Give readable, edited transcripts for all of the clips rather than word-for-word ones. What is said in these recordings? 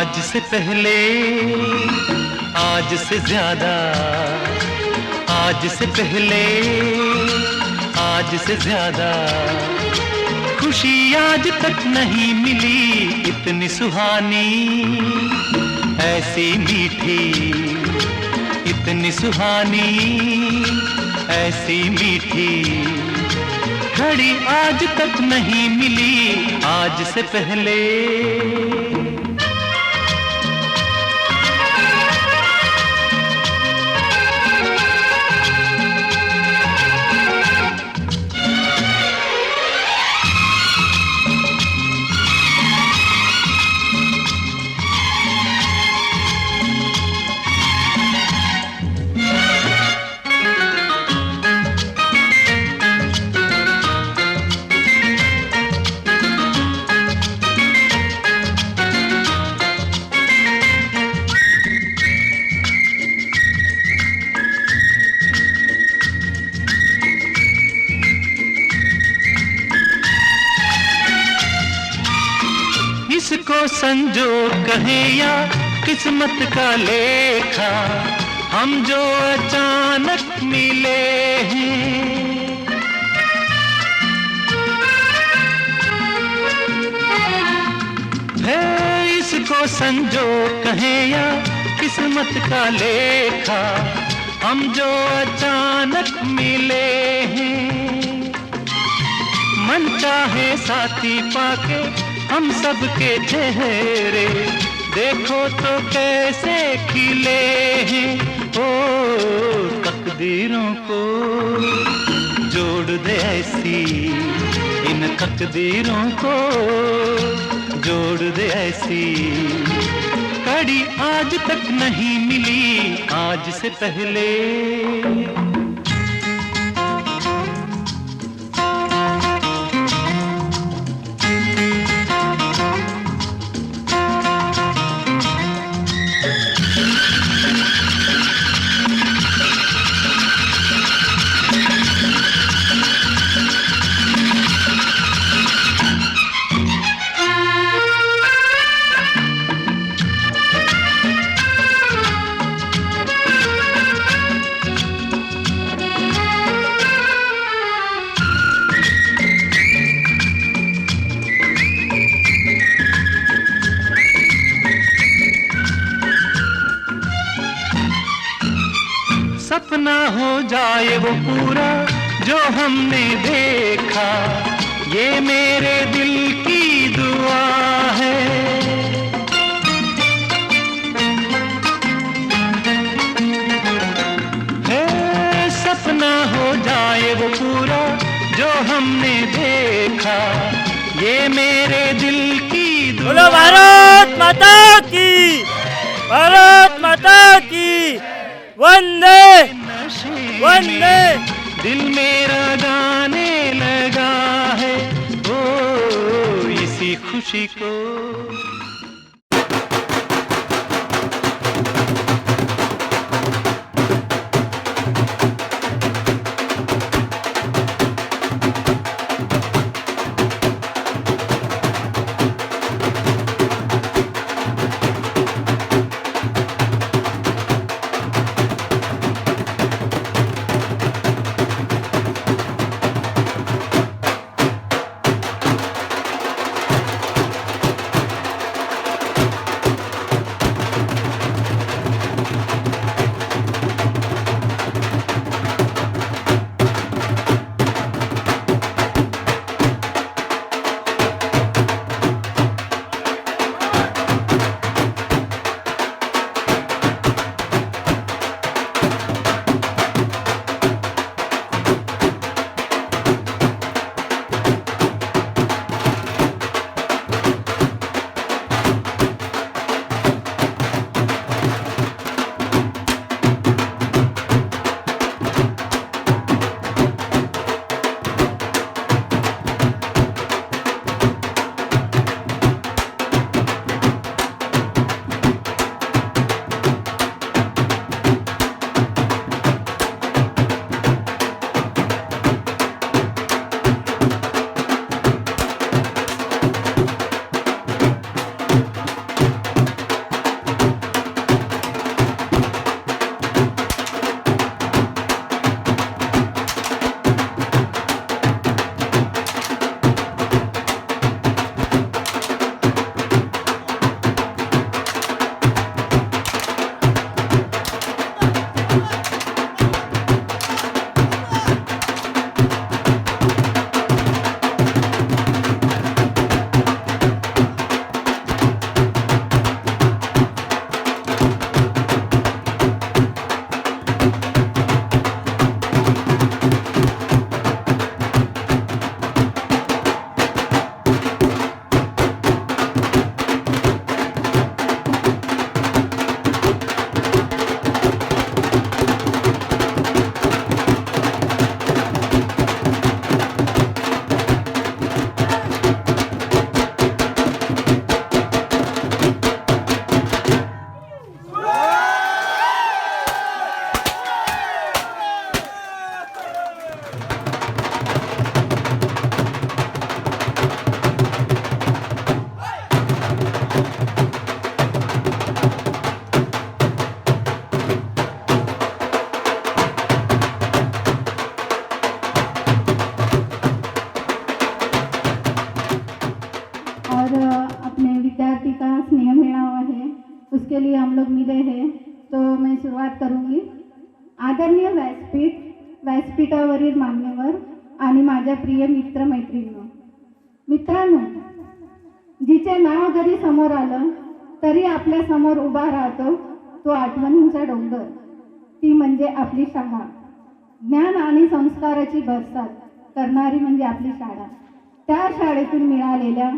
आज से पहले, आज से ज्यादा, आज से पहले, आज से ज्यादा खुशी आज तक नहीं मिली इतनी सुहानी, ऐसी मीठी, इतनी सुहानी, ऐसी मीठी घड़ी आज तक नहीं मिली आज से पहले। इसको संजोग कहें या किस्मत का लेखा, हम जो अचानक मिले हैं। है इसको संजोग कहें या किस्मत का लेखा, हम जो अचानक मिले हैं। मन चाहे साथी पाके हम सबके चेहरे देखो तो कैसे खिले हैं। ओ तकदीरों को जोड़ दे ऐसी, इन तकदीरों को जोड़ दे ऐसी कड़ी आज तक नहीं मिली आज से पहले। सपना हो जाए वो पूरा जो हमने देखा, ये मेरे दिल की दुआ है। सपना हो जाए वो पूरा जो हमने देखा, ये मेरे दिल की दुआ। बोलो भारत माता की, भारत माता की वंदे वंदे। दिल मेरा गाने लगा है ओ इसी खुशी को। और अपने विद्यार्थी का स्नेह मेळावा है, उसके लिए हम लोग मिले हैं। तो मैं शुरुआत करूँगी। आदरणीय व्यासपीठ, व्यासपीठावरील मान्यवर आणि माझ्या प्रिय मित्रांनो, जिचे नाव जरी समोर आलं तरी आपल्या समोर उभा राहतो तो आठवणींचा डोंगर, ती म्हणजे आपली शाळा। ज्ञान आणि संस्काराची बरसात करणारी म्हणजे आपली शाळा। त्या शाळेतून मिळालेल्या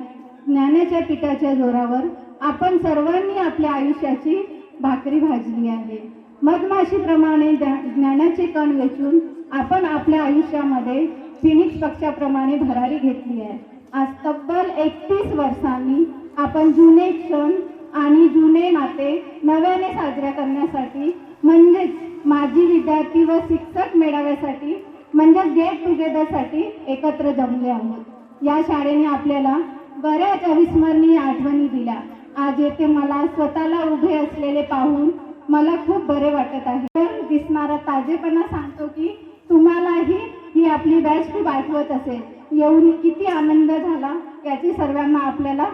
ज्ञानाच्या पिठाच्या जोरावर आपण सर्वांनी आपल्या आयुष्याची भाकरी भाजली आहे। मधमाशीप्रमाणे ज्ञानाचे कण वेचून आपण आपल्या आयुष्यामध्ये फिनिक्स पक्षाप्रमाणे भरारी घेतली आहे। आज तब्बल 31 वर्षांनी आपण जुने क्षण आणि जुने नाते नव्याने साजऱ्या करण्यासाठी म्हणजेच माजी विद्यार्थी व शिक्षक मेळाव्यासाठी म्हणजे गेट टुगेदरसाठी एकत्र जमले आहोत। या शाळेने आपल्याला बऱ्याच अविस्मरणीय आठवणी दिल्या। आज येथे मला स्वतःला उभे असलेले पाहून मला खूप बरे वाटत आहे। दिसणारा ताजेपणा सांगतो की तुम्हालाही ही आपली बॅच खूप आठवत असेल। येऊन किती आनंद झाला याची सर्वांना आपल्याला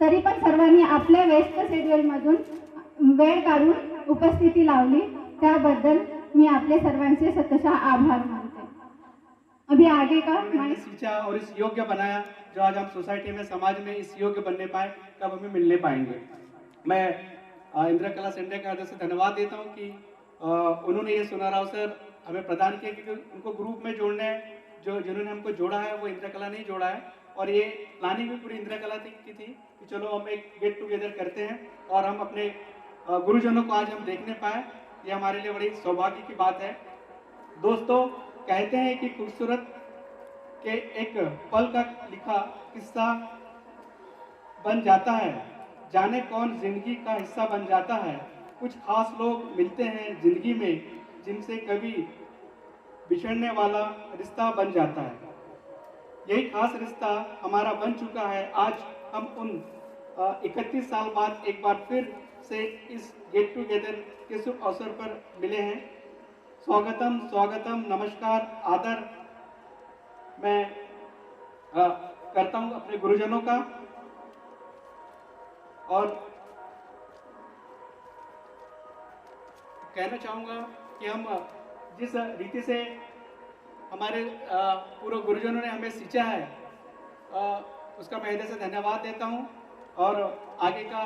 तरी पण सर्वांनी आपल्या व्यस्त शेड्यूलमधून वेळ काढून उपस्थिती लावली त्याबद्दल मी आपले सर्वांचे सतशः आभार मानते। अभी आगे का हमने सींचा और इस योग्य बनाया जो आज हम सोसाइटी में समाज में इस योग्य बनने पाए, कब हमें मिलने पाएंगे। मैं इंदिरा कला सेंटर के अध्यक्ष से धन्यवाद देता हूं कि उन्होंने ये सुनहरा अवसर हमें प्रदान किया, क्योंकि उनको ग्रुप में जोड़ने जिन्होंने हमको जोड़ा है वो इंदिरा कला नहीं जोड़ा है। और ये प्लानिंग भी पूरी इंदिरा कला की थी कि चलो हम एक गेट टुगेदर करते हैं और हम अपने गुरुजनों को आज हम देखने पाए, ये हमारे लिए बड़ी सौभाग्य की बात है। दोस्तों, कहते हैं कि खूबसूरत के एक पल का लिखा किस्सा बन जाता है, जाने कौन जिंदगी का हिस्सा बन जाता है। कुछ खास लोग मिलते हैं जिंदगी में जिनसे कभी बिछड़ने वाला रिश्ता बन जाता है। यही खास रिश्ता हमारा बन चुका है। आज हम उन 31 साल बाद एक बार फिर से इस गेट टुगेदर के शुभ अवसर पर मिले हैं। स्वागतम स्वागतम, नमस्कार, आदर मैं करता हूं अपने गुरुजनों का। और कहना चाहूँगा कि हम जिस रीति से हमारे पूर्व गुरुजनों ने हमें सींचा है उसका मैं हृदय से धन्यवाद देता हूँ। और आगे का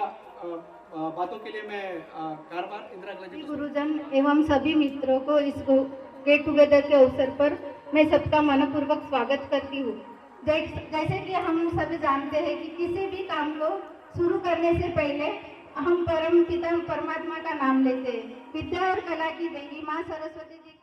बातों के लिए मैं कारवार इंदिरा कला जी गुरुजन एवं सभी मित्रों को इस गेट टुगेदर के अवसर पर मैं सबका मनपूर्वक स्वागत करती हूँ। जैसे कि हम सभी जानते हैं कि किसी भी काम को शुरू करने से पहले हम परम पिता परमात्मा का नाम लेते हैं। विद्या और कला की देवी माँ सरस्वती जी के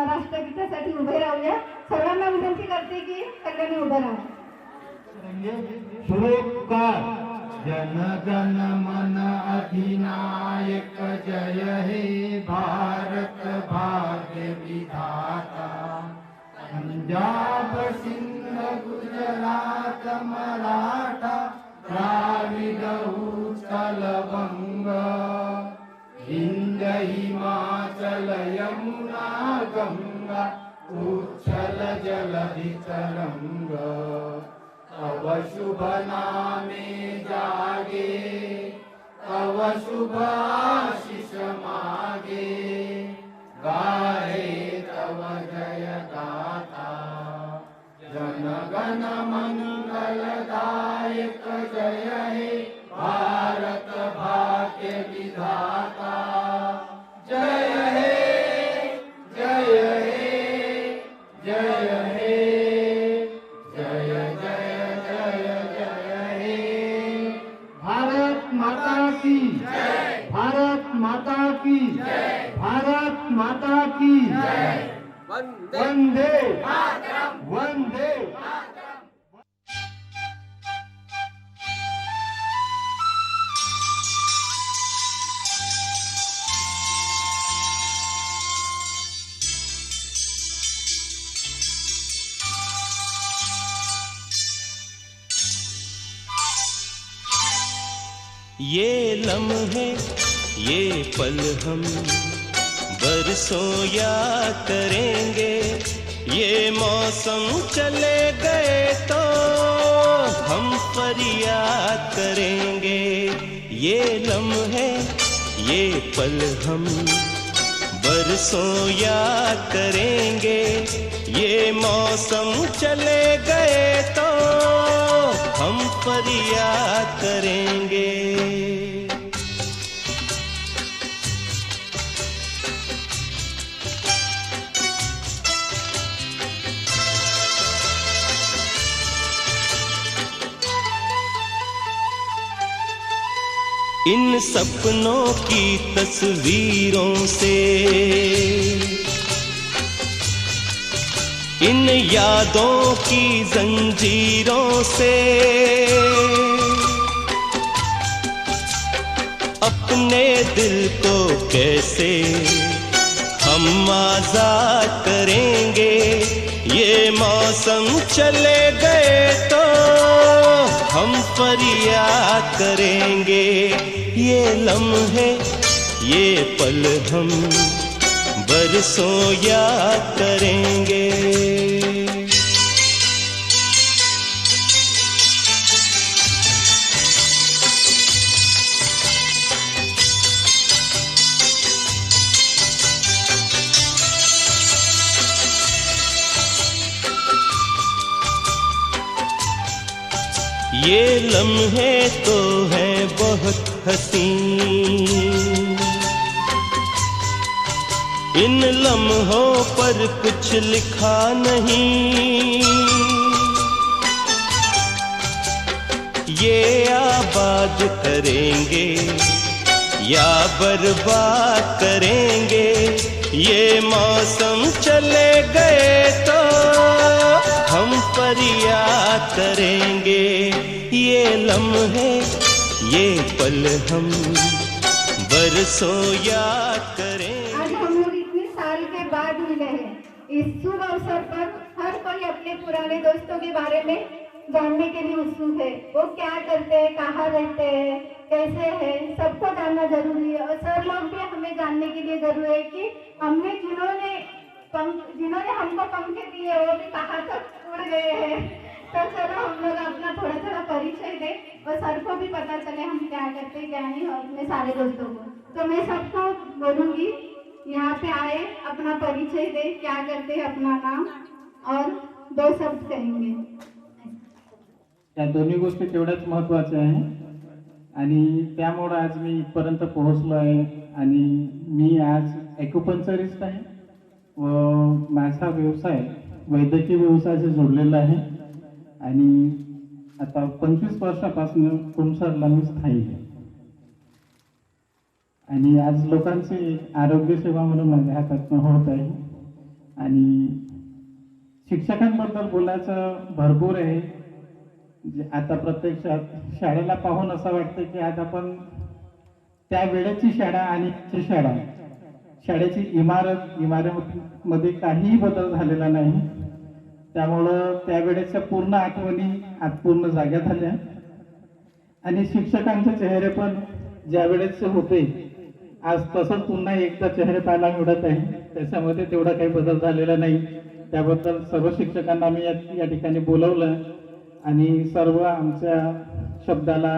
राष्ट्रगीतासाठी उभे राहूया. सर्वांना विनंती करते की सगळ्यांनी उभं राहा. सुरेखकार जनगण मन अधिनायक जय हे भारत भाग्य विधाता. पंजाब सिंध गुजरात मराठा द्राविड उत्कल बंग हिंद हिमाचल यमुना गंगा उच्छल जलधि तरंग. तव शुभ नामे जागे तव शुभ आशीष मागे गाहे तव जय गाथा. जनगण मंगलदायक जय हे भारत भाग्य विधाता. जय हे जय हे जय हे जय जय जय जय हे. भारत माता की जय. भारत माता की जय. भारत माता की जय. वंदे मातरम. वंदे ये लम्हे ये पल हम बरसों याद करेंगे. ये मौसम चले गए तो हम फरियाद करेंगे. ये लम्हे ये पल हम बरसों याद करेंगे. ये मौसम चले गए तो हम फरियाद करेंगे. इन सपनों की तस्वीरों से इन यादों की जंजीरों से अपने दिल को कैसे हम आजाद करेंगे. ये मौसम चले गए तो हम फरियाद करेंगे. ये लम्हे ये पल हम बरसों याद करेंगे. ये लम्हे तो हैं बहुत हसीन. इन लम्हों पर कुछ लिखा नहीं. ये आबाद करेंगे या बर्बाद करेंगे. ये मौसम चले गए तो हम फरियाद करेंगे. ये लम्हे ये पल हम बरसों याद करेंगे. आज हम लोग इतने साल के बाद मिले हैं. इस शुभ अवसर पर हर कोई अपने पुराने दोस्तों के बारे में जानने के लिए उत्सुक है. वो क्या करते हैं, कहाँ रहते हैं, कैसे है, सबको जानना जरूरी है. और सर लोग भी हमें जानने के लिए जरूरी है कि हमने जिन्होंने हमको पंखे दिए वो भी कहाँ तक उड़ गए हैं. तो चलो हम लोग अपना थोड़ा थोड़ा परिचय दें और सर को भी पता चले हम क्या करते क्या नहीं और अपने सारे दोस्तों को. तो मैं सबको बोलूँगी यहाँ पे आए, अपना परिचय दे, क्या करते हैं, अपना नाम और 2 शब्द कहेंगे. या दोन्ही गोष्टी तेवढ्याच महत्त्वाच्या आहे आणि त्यामुळे आज मी इथपर्यंत पोहोचलो आहे. आणि मी आज ॲक्युपंक्चरिस्ट आहे व माझा व्यवसाय वैद्यकीय व्यवसायाशी जोडलेला आहे. आणि आता 25 वर्षापासून कुमसरला मी स्थायी आहे. आणि आज लोकांची आरोग्य सेवा म्हणून माझ्या हातातून होत आहे. आणि शिक्षकांबद्दल बोलायचं भरपूर आहे. आता प्रत्यक्षात शाळेला पाहून असं वाटतं की आज आपण त्या वेळेची शाळा आणि आजची शाळा, शाळेची इमारतीमध्ये काहीही बदल झालेला नाही. त्यामुळं त्यावेळेच्या पूर्ण आठवणी आज पूर्ण जाग्या झाल्या आणि शिक्षकांचे चेहरे पण ज्या वेळेचे होते आज तसंच पुन्हा एकदा चेहरे पाहायला मिळत आहे. त्याच्यामध्ये तेवढा काही बदल झालेला नाही. त्याबद्दल सर्व शिक्षकांना मी या ठिकाणी बोलवलं आणि सर्व आमच्या शब्दाला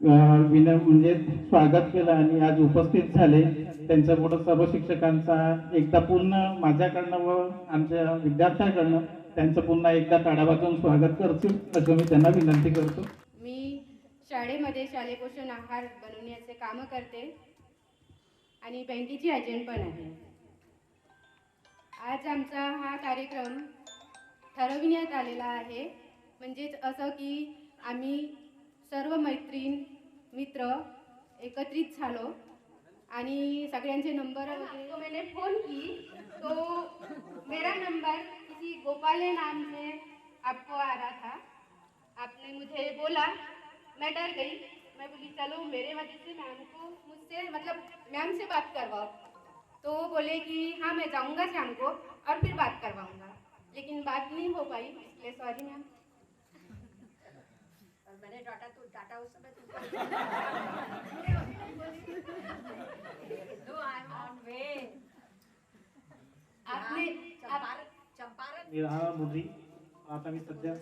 म्हणजे स्वागत केलं आणि आज उपस्थित झाले. त्यांच्यापुढं सर्व शिक्षकांचा एकदा पूर्ण माझ्याकडनं व आमच्या विद्यार्थ्यांकडनं त्यांचं पुन्हा एकदा टाळ्या वाजवून स्वागत करतील असं मी त्यांना विनंती करतो. मी शाळेमध्ये शालेय पोषण आहार बनवण्याचे कामं करते आणि बँकेची एजंट पण आहे. आज आमचा हा कार्यक्रम ठरविण्यात आलेला आहे, म्हणजेच असं की आम्ही सर्व मैत्रीण मित्र एकत्रित झालो आणि सगळ्यांचे नंबर वगैरे मैंने फ़ोन की तो मेरा नंबर किसी गोपाले नाम से आपको आ रहा था. आपने मुझे बोला, मैं डर गई. मैं बोली चलो मेरे वजह से मैम को मुझसे मतलब मैम से बात करवाओ. तो वो बोले कि हाँ मैं जाऊँगा शाम को और फिर बात करवाऊँगा, लेकिन बात नहीं हो पाई, इसलिए सॉरी मैम. और मैंने डाटा उस समय तो आई एम ऑन वे. आपने चंपारण मी राहणार मुंबई. आता मी सध्या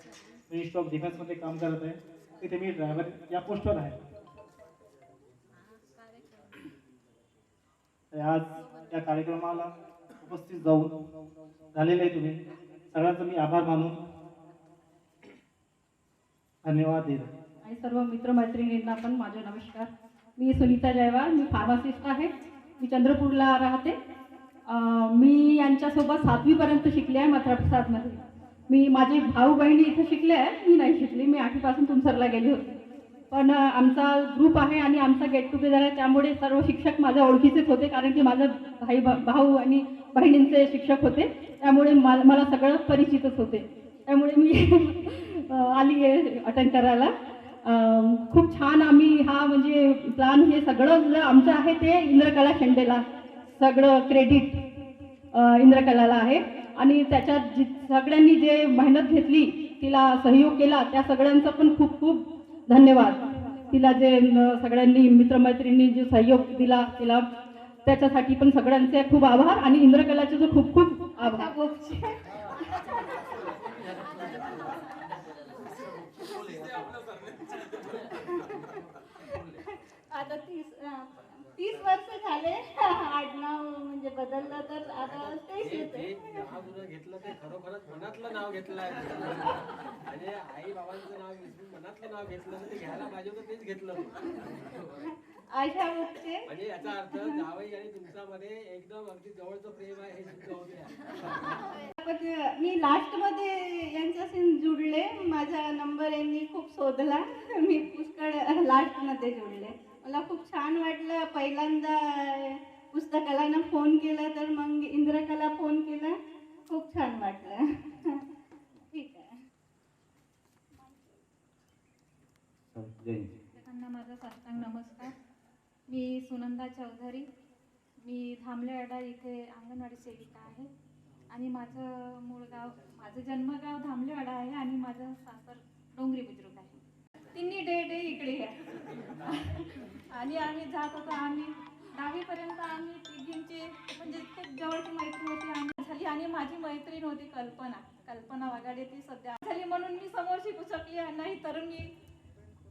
मिनिस्ट्री ऑफ डिफेन्समध्ये काम करत आहे. तिथे मी ड्रायव्हर या पोस्टवर आहे. आज या कार्यक्रमाला उपस्थित जाऊन झालेले आहे तुम्ही सगळ्यांचा मी आभार मानून धन्यवाद देतो. आणि सर्व मित्रमैत्रिणींना पण माझे नमस्कार. मी सुनीता जयवाल, मी फार्मासिस्ट आहे. मी चंद्रपूरला राहते. मी यांच्यासोबत 7वी पर्यंत शिकले आहे मथुराप्रसादमध्ये. मी माझे भाऊ बहिणी इथे शिकले आहे, मी नाही शिकली. मी 8वी पासून तुमसरला गेली होती. पण आमचा ग्रुप आहे आणि आमचा गेट टुगेदर आहे, त्यामुळे सर्व शिक्षक माझ्या ओळखीचेच होते, कारण की माझे भाऊ आणि बहिणींचे शिक्षक होते, त्यामुळे मला सगळं परिचितच होते. त्यामुळे मी आली आहे अटेंड करायला. खूप छान आम्ही हा म्हणजे प्लॅन हे सगळं आमचं आहे ते इंद्रकला शेंडेला सगळं क्रेडिट इंद्रकलाला आहे. आणि त्याच्यात सगळ्यांनी जे मेहनत घेतली, तिला सहयोग केला, त्या सगळ्यांचा पण खूप खूप धन्यवाद. तिला जे सगळ्यांनी मित्रमैत्रिणींनी जो सहयोग दिला तिला, त्याच्यासाठी पण सगळ्यांचे खूप आभार आणि इंद्रकलाचे जो खूप खूप आभार. आता 30 वर्ष झाले आडनाव म्हणजे बदललं, तर आता तेच येते. नाव घेतलं ते खरोखरच मनातलं नाव घेतलं आहे. म्हणजे आई बाबांचं नाव विसरून मनातलं नाव घेतलं तर ते घ्यायला पाहिजे होतं, तेच घेतलं. आशा मुक्ते म्हणजे याचा अर्थ जावई आणि तुमच्यामध्ये एकदम अगदी जवळचं प्रेम आहे हे सिद्ध होते. पण मी लास्ट मध्ये यांच्याशी जुडले. माझा नंबर यांनी खूप शोधला, मी पुष्कळ लास्ट मध्ये जुडले. मला खूप छान वाटलं. पहिल्यांदा पुस्तकाला फोन केला, तर मग इंद्रकला फोन केला. खूप छान वाटलं. ठीक आहे. सगळ्यांना माझा साष्टांग नमस्कार. मी सुनंदा चौधरी. मी धामलेवाडा इथे अंगणवाडी सेविका आहे आणि माझं मूळ गाव, माझं जन्मगाव धामलेवाडा आहे आणि माझं सासर डोंगरी बुद्रुक आहे. तिन्ही डे इकडे आहे. आणि आम्ही जात होतो. आम्ही 10वी पर्यंत आम्ही तिघींची म्हणजे खूप जवळची मैत्री होती आम्ही झाली. आणि माझी मैत्रीण होती कल्पना वागाडे, ती सध्या झाली म्हणून मी समोर शिकू शकली नाही, तर मी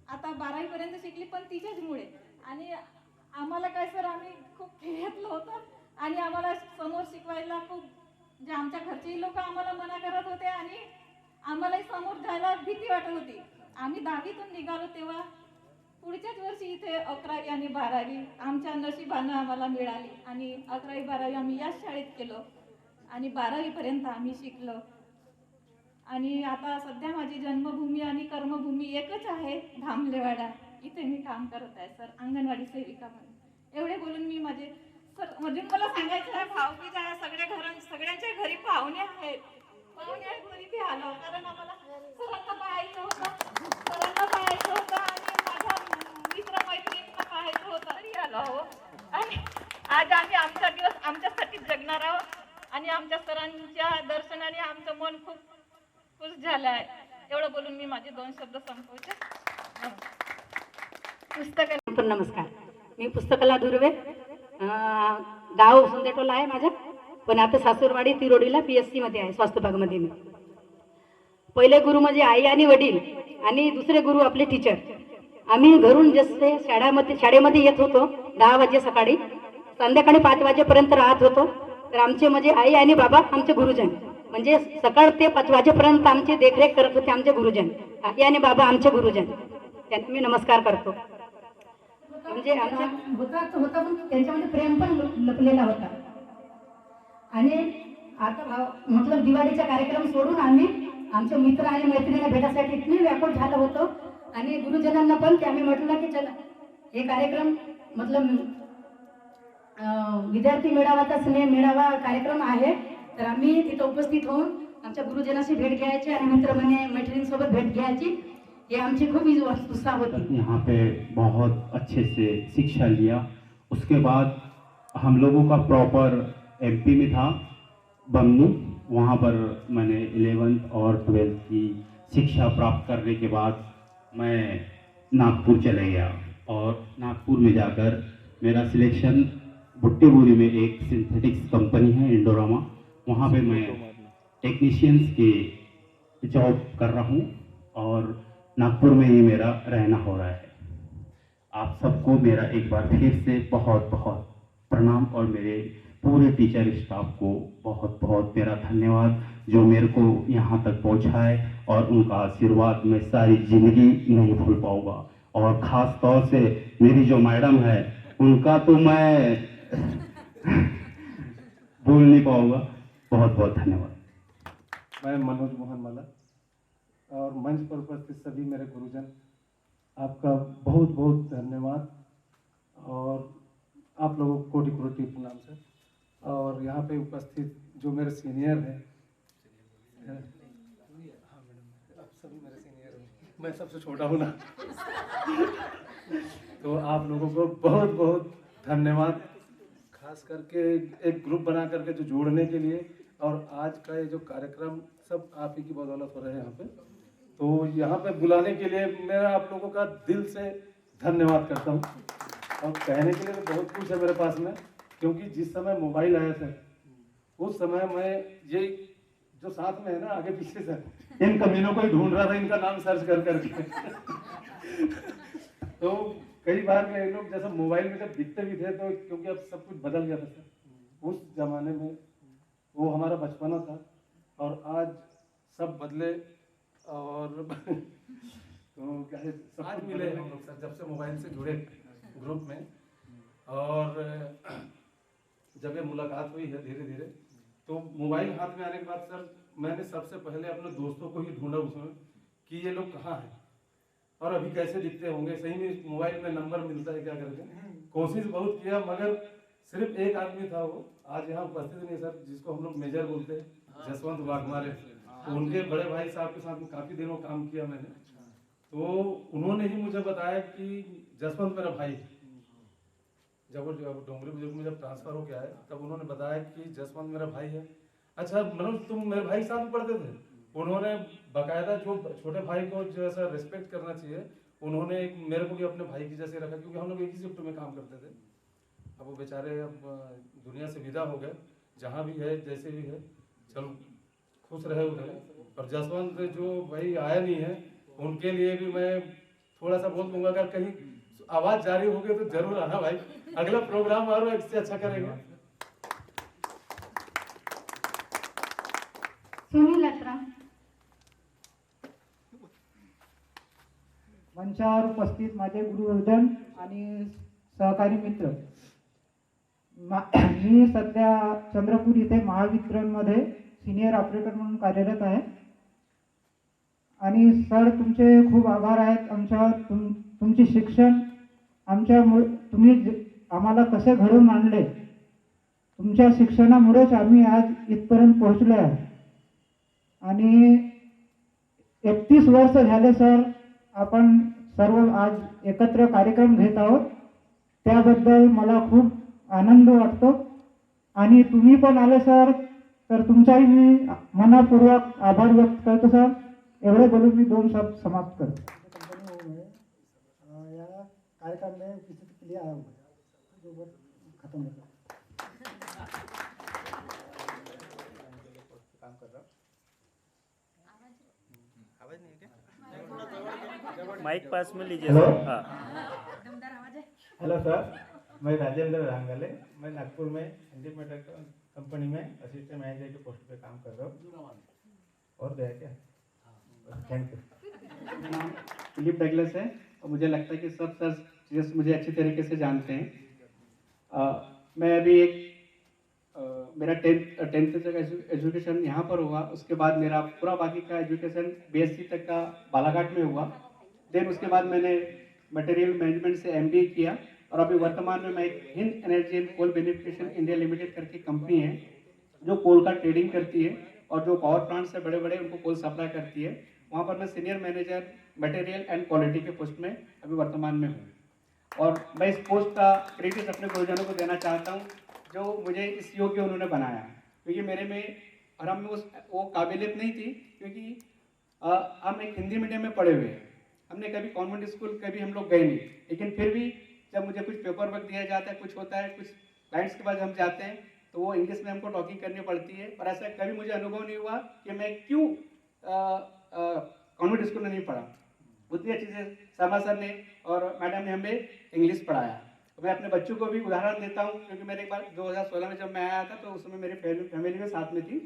आता 12वी पर्यंत शिकली पण तिच्याचमुळे. आणि आम्हाला काय सर, आम्ही खूप खेळतलो होतो आणि आम्हाला समोर शिकवायला खूप जे आमच्या घरचेही लोक आम्हाला मना करत होते आणि आम्हालाही समोर जायला भीती वाटत होती. आम्ही 10वीतून निघालो तेव्हा पुढच्याच वर्षी इथे 11वी आणि 12वी आमच्या नशिबानं आम्हाला मिळाली आणि 11वी 12वी आम्ही याच शाळेत केलो आणि 12वी पर्यंत आम्ही शिकलो. आणि आता सध्या माझी जन्मभूमी आणि कर्मभूमी एकच आहे, धामलेवाडा. इथे मी काम करत आहे सर, अंगणवाडी सेविका म्हणून. एवढे बोलून मी माझे अजून मला सांगायचं आहे, भाऊकीच्या सगळ्यांच्या घरी पाहुणे आहेत तरी ते आलो, कारण आम्हाला सरांना पाहायचं होतं आणि माझ्या मित्रमैत्रिणींना पाहायचं होतं तरी आलो आहोत. आणि आज आम्ही आमचा दिवस आमच्यासाठी जगणार आहोत आणि आमच्या सरांच्या दर्शनाने आमचं मन खूप खुश झालं आहे. एवढं बोलून मी माझे 2 शब्द संपवते. नमस्कार, मी पुस्तकला दुर्वे, गाव सुंदेटोला आहे माझं, पण आता सासूरवाडी तिरोडीला PSC मध्ये आहे, स्वास्थ्य विभागामध्ये. मी पहिले गुरु म्हणजे आई आणि वडील आणि दुसरे गुरु आपले टीचर. आम्ही घरून जसे शाळेमध्ये येत होतो 10 वाजे सकाळी, संध्याकाळी 5 वाजेपर्यंत राहत होतो. तर आमचे म्हणजे आई आणि बाबा आमचे गुरुजन, म्हणजे सकाळ ते 5 वाजेपर्यंत आमची देखरेख करत होते आमचे गुरुजन. आई आणि बाबा आमचे गुरुजन, त्यांना मी नमस्कार करतो. म्हणजे आमच्या होता पण त्यांच्यामध्ये प्रेम पण लपलेला होता. आणि आता मतलब दिवाळीचा कार्यक्रम सोडून आम्ही आमचे मित्र आणि मैत्रिणीला भेटासाठी इतके व्याकुळ झालो होतो. आणि गुरुजनांना पण ते आम्ही म्हटलं की चला हे कार्यक्रम मतलब विद्यार्थी मेळावाचा स्नेह मेळावा कार्यक्रम आहे, तर आम्ही तिथं उपस्थित होऊन आमच्या गुरुजनाशी भेट घ्यायची आणि मैत्रिणींसोबत भेट घ्यायची. ये आमची खूब उत्साह होती. यहाँ पे बहुत अच्छे से शिक्षा लिया. उसके बाद हम लोगों का प्रॉपर MP में था, बमनी. वहाँ पर मैंने 11th और 12th की शिक्षा प्राप्त करने के बाद मैं नागपुर चले गया और नागपुर में जाकर मेरा सिलेक्शन बुट्टीबोरी में एक सिंथेटिक्स कंपनी है इंडोरामा, वहाँ पे मैं टेक्नीशियंस के जॉब कर रहा हूँ और नागपुर में ही मेरा रहना हो रहा है. आप सबको मेरा एक बार फिर से बहुत बहुत प्रणाम और मेरे पूरे टीचर स्टाफ को बहुत बहुत मेरा धन्यवाद, जो मेरे को यहाँ तक पहुँचाए, और उनका आशीर्वाद मैं सारी ज़िंदगी नहीं भूल पाऊँगा. और ख़ास तौर से मेरी जो मैडम है उनका तो मैं भूल नहीं पाऊँगा. बहुत बहुत धन्यवाद. मैं मनोज मोहन मला और मंच पर उपस्थित सभी मेरे गुरुजन, आपका बहुत बहुत धन्यवाद और आप लोगों को कोटि कोटि प्रणाम सर. और यहाँ पे उपस्थित जो मेरे सीनियर हैं, हाँ मैडम, आप सभी मेरे सीनियर हैं, मैं सबसे छोटा हूँ ना तो आप लोगों को बहुत बहुत धन्यवाद, खास करके एक ग्रुप बना करके जो जोड़ने के लिए. और आज का ये जो कार्यक्रम सब आप ही की बदौलत हो रहे हैं यहाँ पे, तो यहाँ पे बुलाने के लिए मेरा आप लोगों का दिल से धन्यवाद करता हूँ. और कहने के लिए तो बहुत कुछ है मेरे पास में, क्योंकि जिस समय मोबाइल आया सर, उस समय मैं ये जो साथ में है ना आगे पीछे सर, इन कमीनों को ही ढूंढ रहा था, इनका नाम सर्च कर करके तो कई बार में ये लोग जैसा मोबाइल में जब दिखते भी थे, तो क्योंकि अब सब कुछ बदल गया था सर, उस जमाने में वो हमारा बचपना था और आज सब बदले. और तो क्या है, आज मिले हम लोग सर जब से मोबाइल से जुड़े ग्रुप में, और जब ये मुलाकात हुई है धीरे धीरे, तो मोबाइल हाथ में आने के बाद सर मैंने सबसे पहले अपने दोस्तों को ही ढूंढा उसमें कि ये लोग कहाँ हैं और अभी कैसे दिखते होंगे. सही में मोबाइल में नंबर मिलता है क्या करके कोशिश बहुत किया, मगर सिर्फ एक आदमी था, वो आज यहाँ उपस्थित नहीं सर, जिसको हम लोग मेजर बोलते हैं, जसवंत वाघमारे. तो उनके बड़े भाई साहब के साथ में काफ़ी दिनों काम किया मैंने, तो उन्होंने ही मुझे बताया कि जसवंत मेरा भाई. जब वो डोंगरी बुजुर्ग में जब ट्रांसफर हो गया है, तब उन्होंने बताया कि जसवंत मेरा भाई है. अच्छा मनोज, तुम मेरे भाई साथ में पढ़ते थे? उन्होंने बाकायदा जो छोटे भाई को जैसा रिस्पेक्ट करना चाहिए, उन्होंने मेरे को भी अपने भाई की जैसे रखा, क्योंकि हम लोग एक ही शिफ्ट में काम करते थे. अब वो बेचारे अब दुनिया से विदा हो गए, जहाँ भी है जैसे भी है, चलो खुश रहे उधर. और जसवंत जो भाई आया नहीं है, उनके लिए भी मैं थोड़ा सा बोल दूंगा, अगर कहीं आवाज जारी हो गई तो जरूर आना भाई, अगला प्रोग्राम और इससे अच्छा करेंगे. सुनील अत्रा. मंचावर उपस्थित माझे गुरुवर्धन आणि सहकारी मित्र, मी सध्या चंद्रपूर इथे महावितरणमध्ये सिनियर ऑपरेटर म्हणून कार्यरत आहे. आणि सर तुमचे खूप आभार आहेत आमच्यावर. तुमचे शिक्षण आमच्या तुम्ही आम्हाला कसे घडवून आणले तुमच्या शिक्षणामुळेच आम्ही आज इथपर्यंत पोहोचलो आहे. आणि 31 वर्ष झाले सर, आपण सर्व आज एकत्र कार्यक्रम घेत आहोत. त्याबद्दल मला खूप आनंद वाटतो. आणि तुम्ही पण आले सर, तर तुमचाही मी मनापूर्वक आभार व्यक्त करतो सर. एवढे बोलून मी 2 शब्द समाप्त करतो. कार्यक्रम में उपस्थित के लिए आया हूँ जो खत्म होगा काम कर रहा माइक पास में लीजिए हेलो। सर. हाँ. हेलो सर, मैं राजेंद्र रांगले, मैं नागपुर में इंडिपेंडेंट कंपनी में असिस्टेंट मैनेजर के पोस्ट पे काम कर रहा हूँ. और गया क्या? Thank you. मेरा नाम फिलिप डगलस है और मुझे लगता है कि सब सर चीज़ें मुझे अच्छी तरीके से जानते हैं. मैं अभी मेरा टेंथ तक का एजुकेशन यहाँ पर हुआ. उसके बाद मेरा पूरा बाकी का एजुकेशन BSc तक का बालाघाट में हुआ. देन उसके बाद मैंने मटेरियल मैनेजमेंट से MBA किया और अभी वर्तमान में मैं एक Hind energy and coal beneficiation India limited करके कंपनी है जो कोल का ट्रेडिंग करती है और जो पावर प्लांट से बड़े बड़े उनको कोल सप्लाई करती है. वहाँ पर मैं senior manager material and quality के पोस्ट में अभी वर्तमान में हूँ. और मैं इस पोस्ट का क्रेडिट अपने गुरुजनों को देना चाहता हूँ जो मुझे इस योग्य उन्होंने बनाया. क्योंकि मेरे में और हम में वो काबिलियत नहीं थी, क्योंकि हम एक हिंदी मीडियम में पढ़े हुए हैं. हमने कभी कॉन्वेंट स्कूल कभी हम लोग गए नहीं. लेकिन फिर भी जब मुझे कुछ पेपर वर्क दिया जाता है, कुछ होता है, कुछ क्लाइंट्स के पास हम जाते हैं तो वो इंग्लिश में हमको टॉकिंग करनी पड़ती है. और ऐसा कभी मुझे अनुभव नहीं हुआ कि मैं क्यों कॉन्वेंट स्कूल में नहीं पढ़ा. उतनी अच्छी से शर्मा सर ने और मैडम ने हमें इंग्लिश पढ़ाया. मैं अपने बच्चों को भी उदाहरण देता हूँ, क्योंकि मेरे एक बार 2016 में जब मैं आया था तो उस समय मेरी फैमिली में साथ में थी.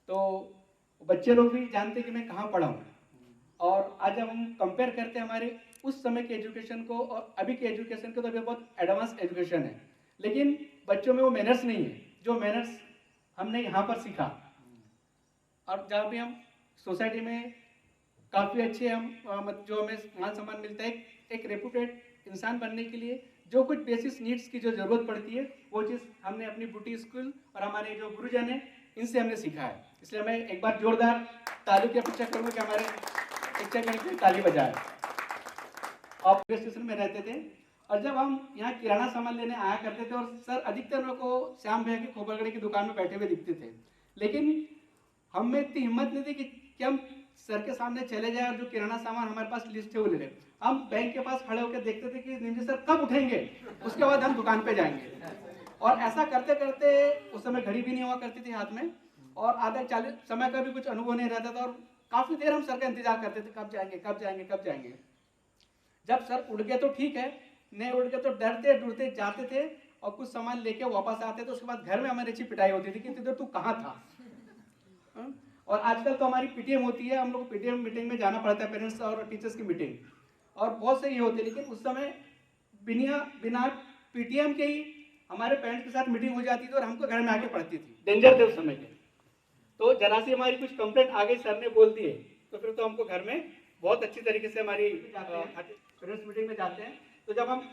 तो बच्चे लोग भी जानते कि मैं कहाँ पढ़ा हूँ. और आज जब हम कंपेयर करते हैं हमारे उस समय के एजुकेशन को और अभी के एजुकेशन को, तो अभी बहुत एडवांस एजुकेशन है. लेकिन बच्चों में वो मैनर्स नहीं है जो मैनर्स हमने यहाँ पर सीखा. और जहाँ भी हम सोसाइटी में काफ़ी अच्छे हम जो हमें मान सम्मान मिलता है, एक रेपुटेड इंसान बनने के लिए जो कुछ बेसिक नीड्स की जो ज़रूरत पड़ती है वो चीज़ हमने अपनी बूटी स्कूल और हमारे जो गुरुजन हैं इनसे हमने सीखा है. इसलिए मैं एक बार जोरदार ताली की अपेक्षा करूँगा कि हमारे शिक्षक की ताली बजाए. आप रेलवे स्टेशन में रहते थे और जब हम यहाँ किराना सामान लेने आया करते थे और सर अधिकतर लोग को श्याम भैया की खोपरगढ़ी की दुकान में बैठे हुए दिखते थे. लेकिन हम में इतनी हिम्मत नहीं थी कि हम सर के सामने चले जाए और जो किराना सामान हमारे पास लिस्ट है वो ले लें. हम बैंक के पास खड़े होकर देखते थे कि निमजी सर कब उठेंगे, उसके बाद हम दुकान पे जाएंगे. और ऐसा करते करते उस समय घड़ी भी नहीं हुआ करती थी हाथ में और आधे 40 समय का भी कुछ अनुभव नहीं रहता था. और काफ़ी देर हम सर का इंतजार करते थे, कब जाएंगे कब जाएंगे कब जाएंगे. जब सर उड़ गए तो ठीक है, नहीं उड़ गए तो डरते डरते जाते थे और कुछ सामान लेके वापस आते थे. उसके बाद घर में हमारी अच्छी पिटाई होती थी कि तू कहाँ था. और आजकल तो हमारी PTM होती है, हम लोग को PTM मीटिंग में जाना पड़ता है, पेरेंट्स और टीचर्स की मीटिंग, और बहुत सही होती है. लेकिन उस समय बिना PTM के ही हमारे पेरेंट्स के साथ मीटिंग हो जाती थी और हमको घर में आके पढ़ती थी. डेंजर थे उस समय के. तो जरा सी हमारी कुछ कंप्लेंट आ गई, सर ने बोल दिए, तो फिर तो हमको घर में बहुत अच्छी तरीके से हमारी पेरेंट्स मीटिंग में जाते हैं. तो जब हम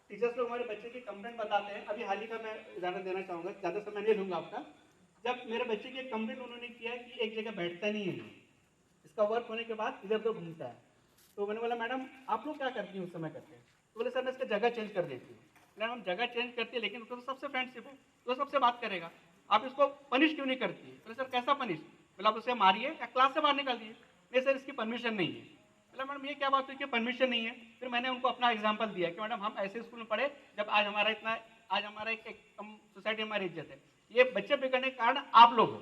टीचर्स लोग हमारे बच्चे की कंप्लेंट बताते हैं, अभी हाल ही का मैं उदाहरण देना चाहूँगा, ज़्यादा समय नहीं लूँगा आपका. जब मेरे बच्चे की एक कंप्लेंट उन्होंने किया कि एक जगह बैठता नहीं है, इसका वर्क होने के बाद इधर उधर घूमता है. तो मैंने बोला मैडम आप लोग क्या करती हैं उस समय करते हैं. तो बोले सर मैं इसका जगह चेंज कर देती हूँ. मैडम हम जगह चेंज करते हैं लेकिन उसको तो सबसे फ्रेंडशिप है, तो सबसे बात करेगा, आप इसको पनिश क्यों नहीं करती है. बोले सर कैसा पनिश. बोला आप उसे मारिए या क्लास से बाहर निकाल दिए. नहीं सर इसकी परमिशन नहीं है. बोला मैडम ये क्या बात हुई कि परमिशन नहीं है. फिर मैंने उनको अपना एग्जाम्पल दिया कि मैडम हम ऐसे स्कूल में पढ़े जब आज हमारा एक सोसाइटी हमारी इज्जत है. ये बच्चे बिगड़ने के कारण आप लोग हो,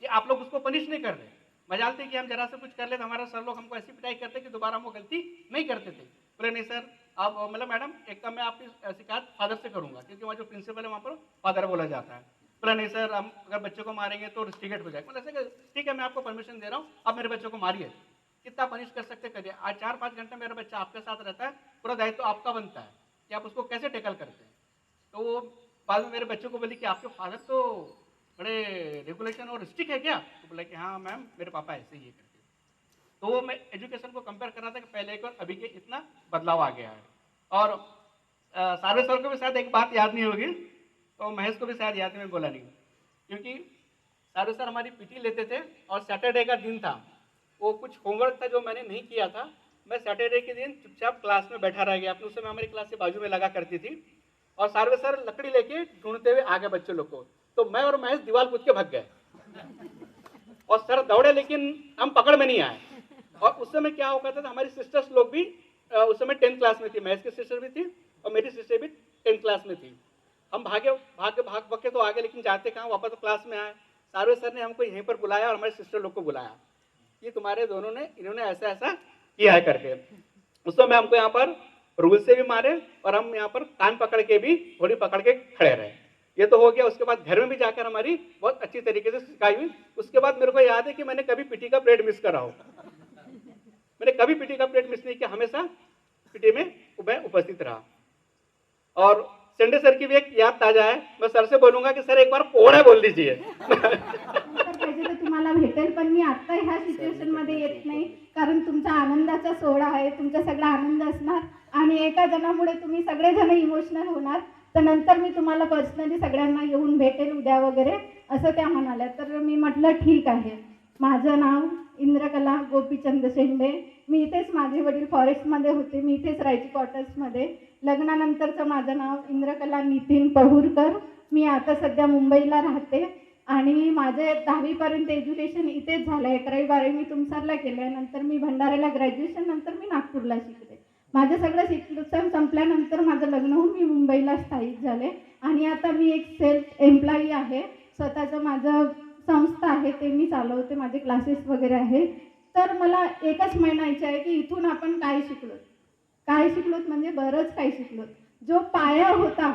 ये आप लोग उसको पनिश नहीं कर रहे. मजाल थे कि हम जरा से कुछ कर ले तो हमारे सर लोग हमको ऐसी पिटाई करते कि दोबारा हम वो गलती नहीं करते थे. बोले नहीं सर आप मतलब मैडम एक काम मैं आपकी शिकायत फादर से करूंगा, क्योंकि वहाँ जो प्रिंसिपल है वहाँ पर फादर बोला जाता है. बोला नहीं सर हम अगर बच्चे को मारेंगे तो रिस्ट्रिकेट हो जाएगा. बोले ऐसे ठीक है मैं आपको परमिशन दे रहा हूँ, आप मेरे बच्चों को मारिए, कितना पनिश कर सकते करिए. आज 4-5 घंटे मेरा बच्चा आपके साथ रहता है, पूरा दायित्व तो आपका बनता है कि आप उसको कैसे टैकल करते हैं. तो वो बाद में मेरे बच्चों को बोली कि आपके फादर तो बड़े रेगुलेशन और स्ट्रिक्ट है क्या. तो बोला कि हाँ मैम मेरे पापा ऐसे ही करते. तो वो मैं एजुकेशन को कंपेयर कर रहा था कि पहले एक और अभी के इतना बदलाव आ गया है. और सारे सर को भी शायद एक बात याद नहीं होगी तो महेश को भी शायद याद में बोला नहीं, क्योंकि सारू सर हमारी पीटी लेते थे और सैटरडे का दिन था, वो कुछ होमवर्क था जो मैंने नहीं किया था, मैं सैटरडे के दिन चुपचाप क्लास में बैठा रह गया। अपने उस समय हमारी क्लास के बाजू में लगा करती थी और सारू सर लकड़ी लेके ढूंढते हुए आ गए बच्चों लोग को, तो मैं और महेश दीवार कूद के भाग गए और सर दौड़े लेकिन हम पकड़ में नहीं आए। और उस समय क्या हो करता था, हमारी सिस्टर्स लोग भी उस समय 10th क्लास में थी, महेश की सिस्टर भी थी और मेरी सिस्टर भी 10th क्लास में थी। हम भाग के तो आगे, लेकिन जाते कहाँ, वापस तो क्लास में आए। सारू सर ने हमको यहीं पर बुलाया और हमारे सिस्टर लोग को बुलाया कि तुम्हारे दोनों ने, इन्होंने ऐसा ऐसा किया है करके। उस समय हमको यहाँ पर रूल से भी मारे और हम यहाँ पर कान पकड़ के भी घोड़ी पकड़ के खड़े रहे। ये तो हो गया। उसके बाद घर में भी जाकर हमारी बहुत अच्छी तरीके से सिखाई हुई। उसके बाद मेरे को याद है कि मैंने कभी पीटी का पीरियड मिस करा हो, मैंने कभी पीटी का पीरियड मिस नहीं किया, हमेशा पीटी में मैं उपस्थित रहा। और संडे सर की भी एक याद ताजा है, मैं सर से बोलूंगा कि सर एक बार पोहड़ा बोल दीजिए। तर तुम्हाला भेटेल, पण मी आता ह्या सिच्युएशन मध्ये येत नाही, कारण तुमचा आनंदाचा सोहळा आहे, तुमचा सगळा आनंद असणार आणि एका जणामुळे तुम्ही सगळेजण इमोशनल होणार, तर नंतर मी तुम्हाला पर्सनली सगळ्यांना येऊन भेटेल उद्या वगैरे असं त्या म्हणाल्या। तर मी म्हटलं ठीक आहे। माझं नाव इंद्रकला गोपीचंद शेंडे, मी इथेच, माझे वडील फॉरेस्टमध्ये होते, मी इथेच राहायची क्वार्टर्समध्ये। लग्नानंतरचं माझं नाव इंद्रकला नितीन पहुरकर, मी आता सध्या मुंबईला राहते आणि माझे 10वीपर्यंत एज्युकेशन इथेच झालं आहे। 11वी 12वी मी तुमसरला केलं आहे, नंतर मी भंडाऱ्याला ग्रॅज्युएशन, नंतर मी नागपूरला शिकले। माझं सगळं शिक्षण संपल्यानंतर माझं लग्न होऊन मी मुंबईला स्थायिक झाले आणि आता मी एक सेल्फ एम्प्लॉई आहे, स्वतःचं माझं संस्था आहे, ते मी चालवते, माझे क्लासेस वगैरे आहे। तर मला एकच म्हणायचं आहे की इथून आपण काय शिकलोत म्हणजे बरंच काही शिकलोत। जो पाया होता,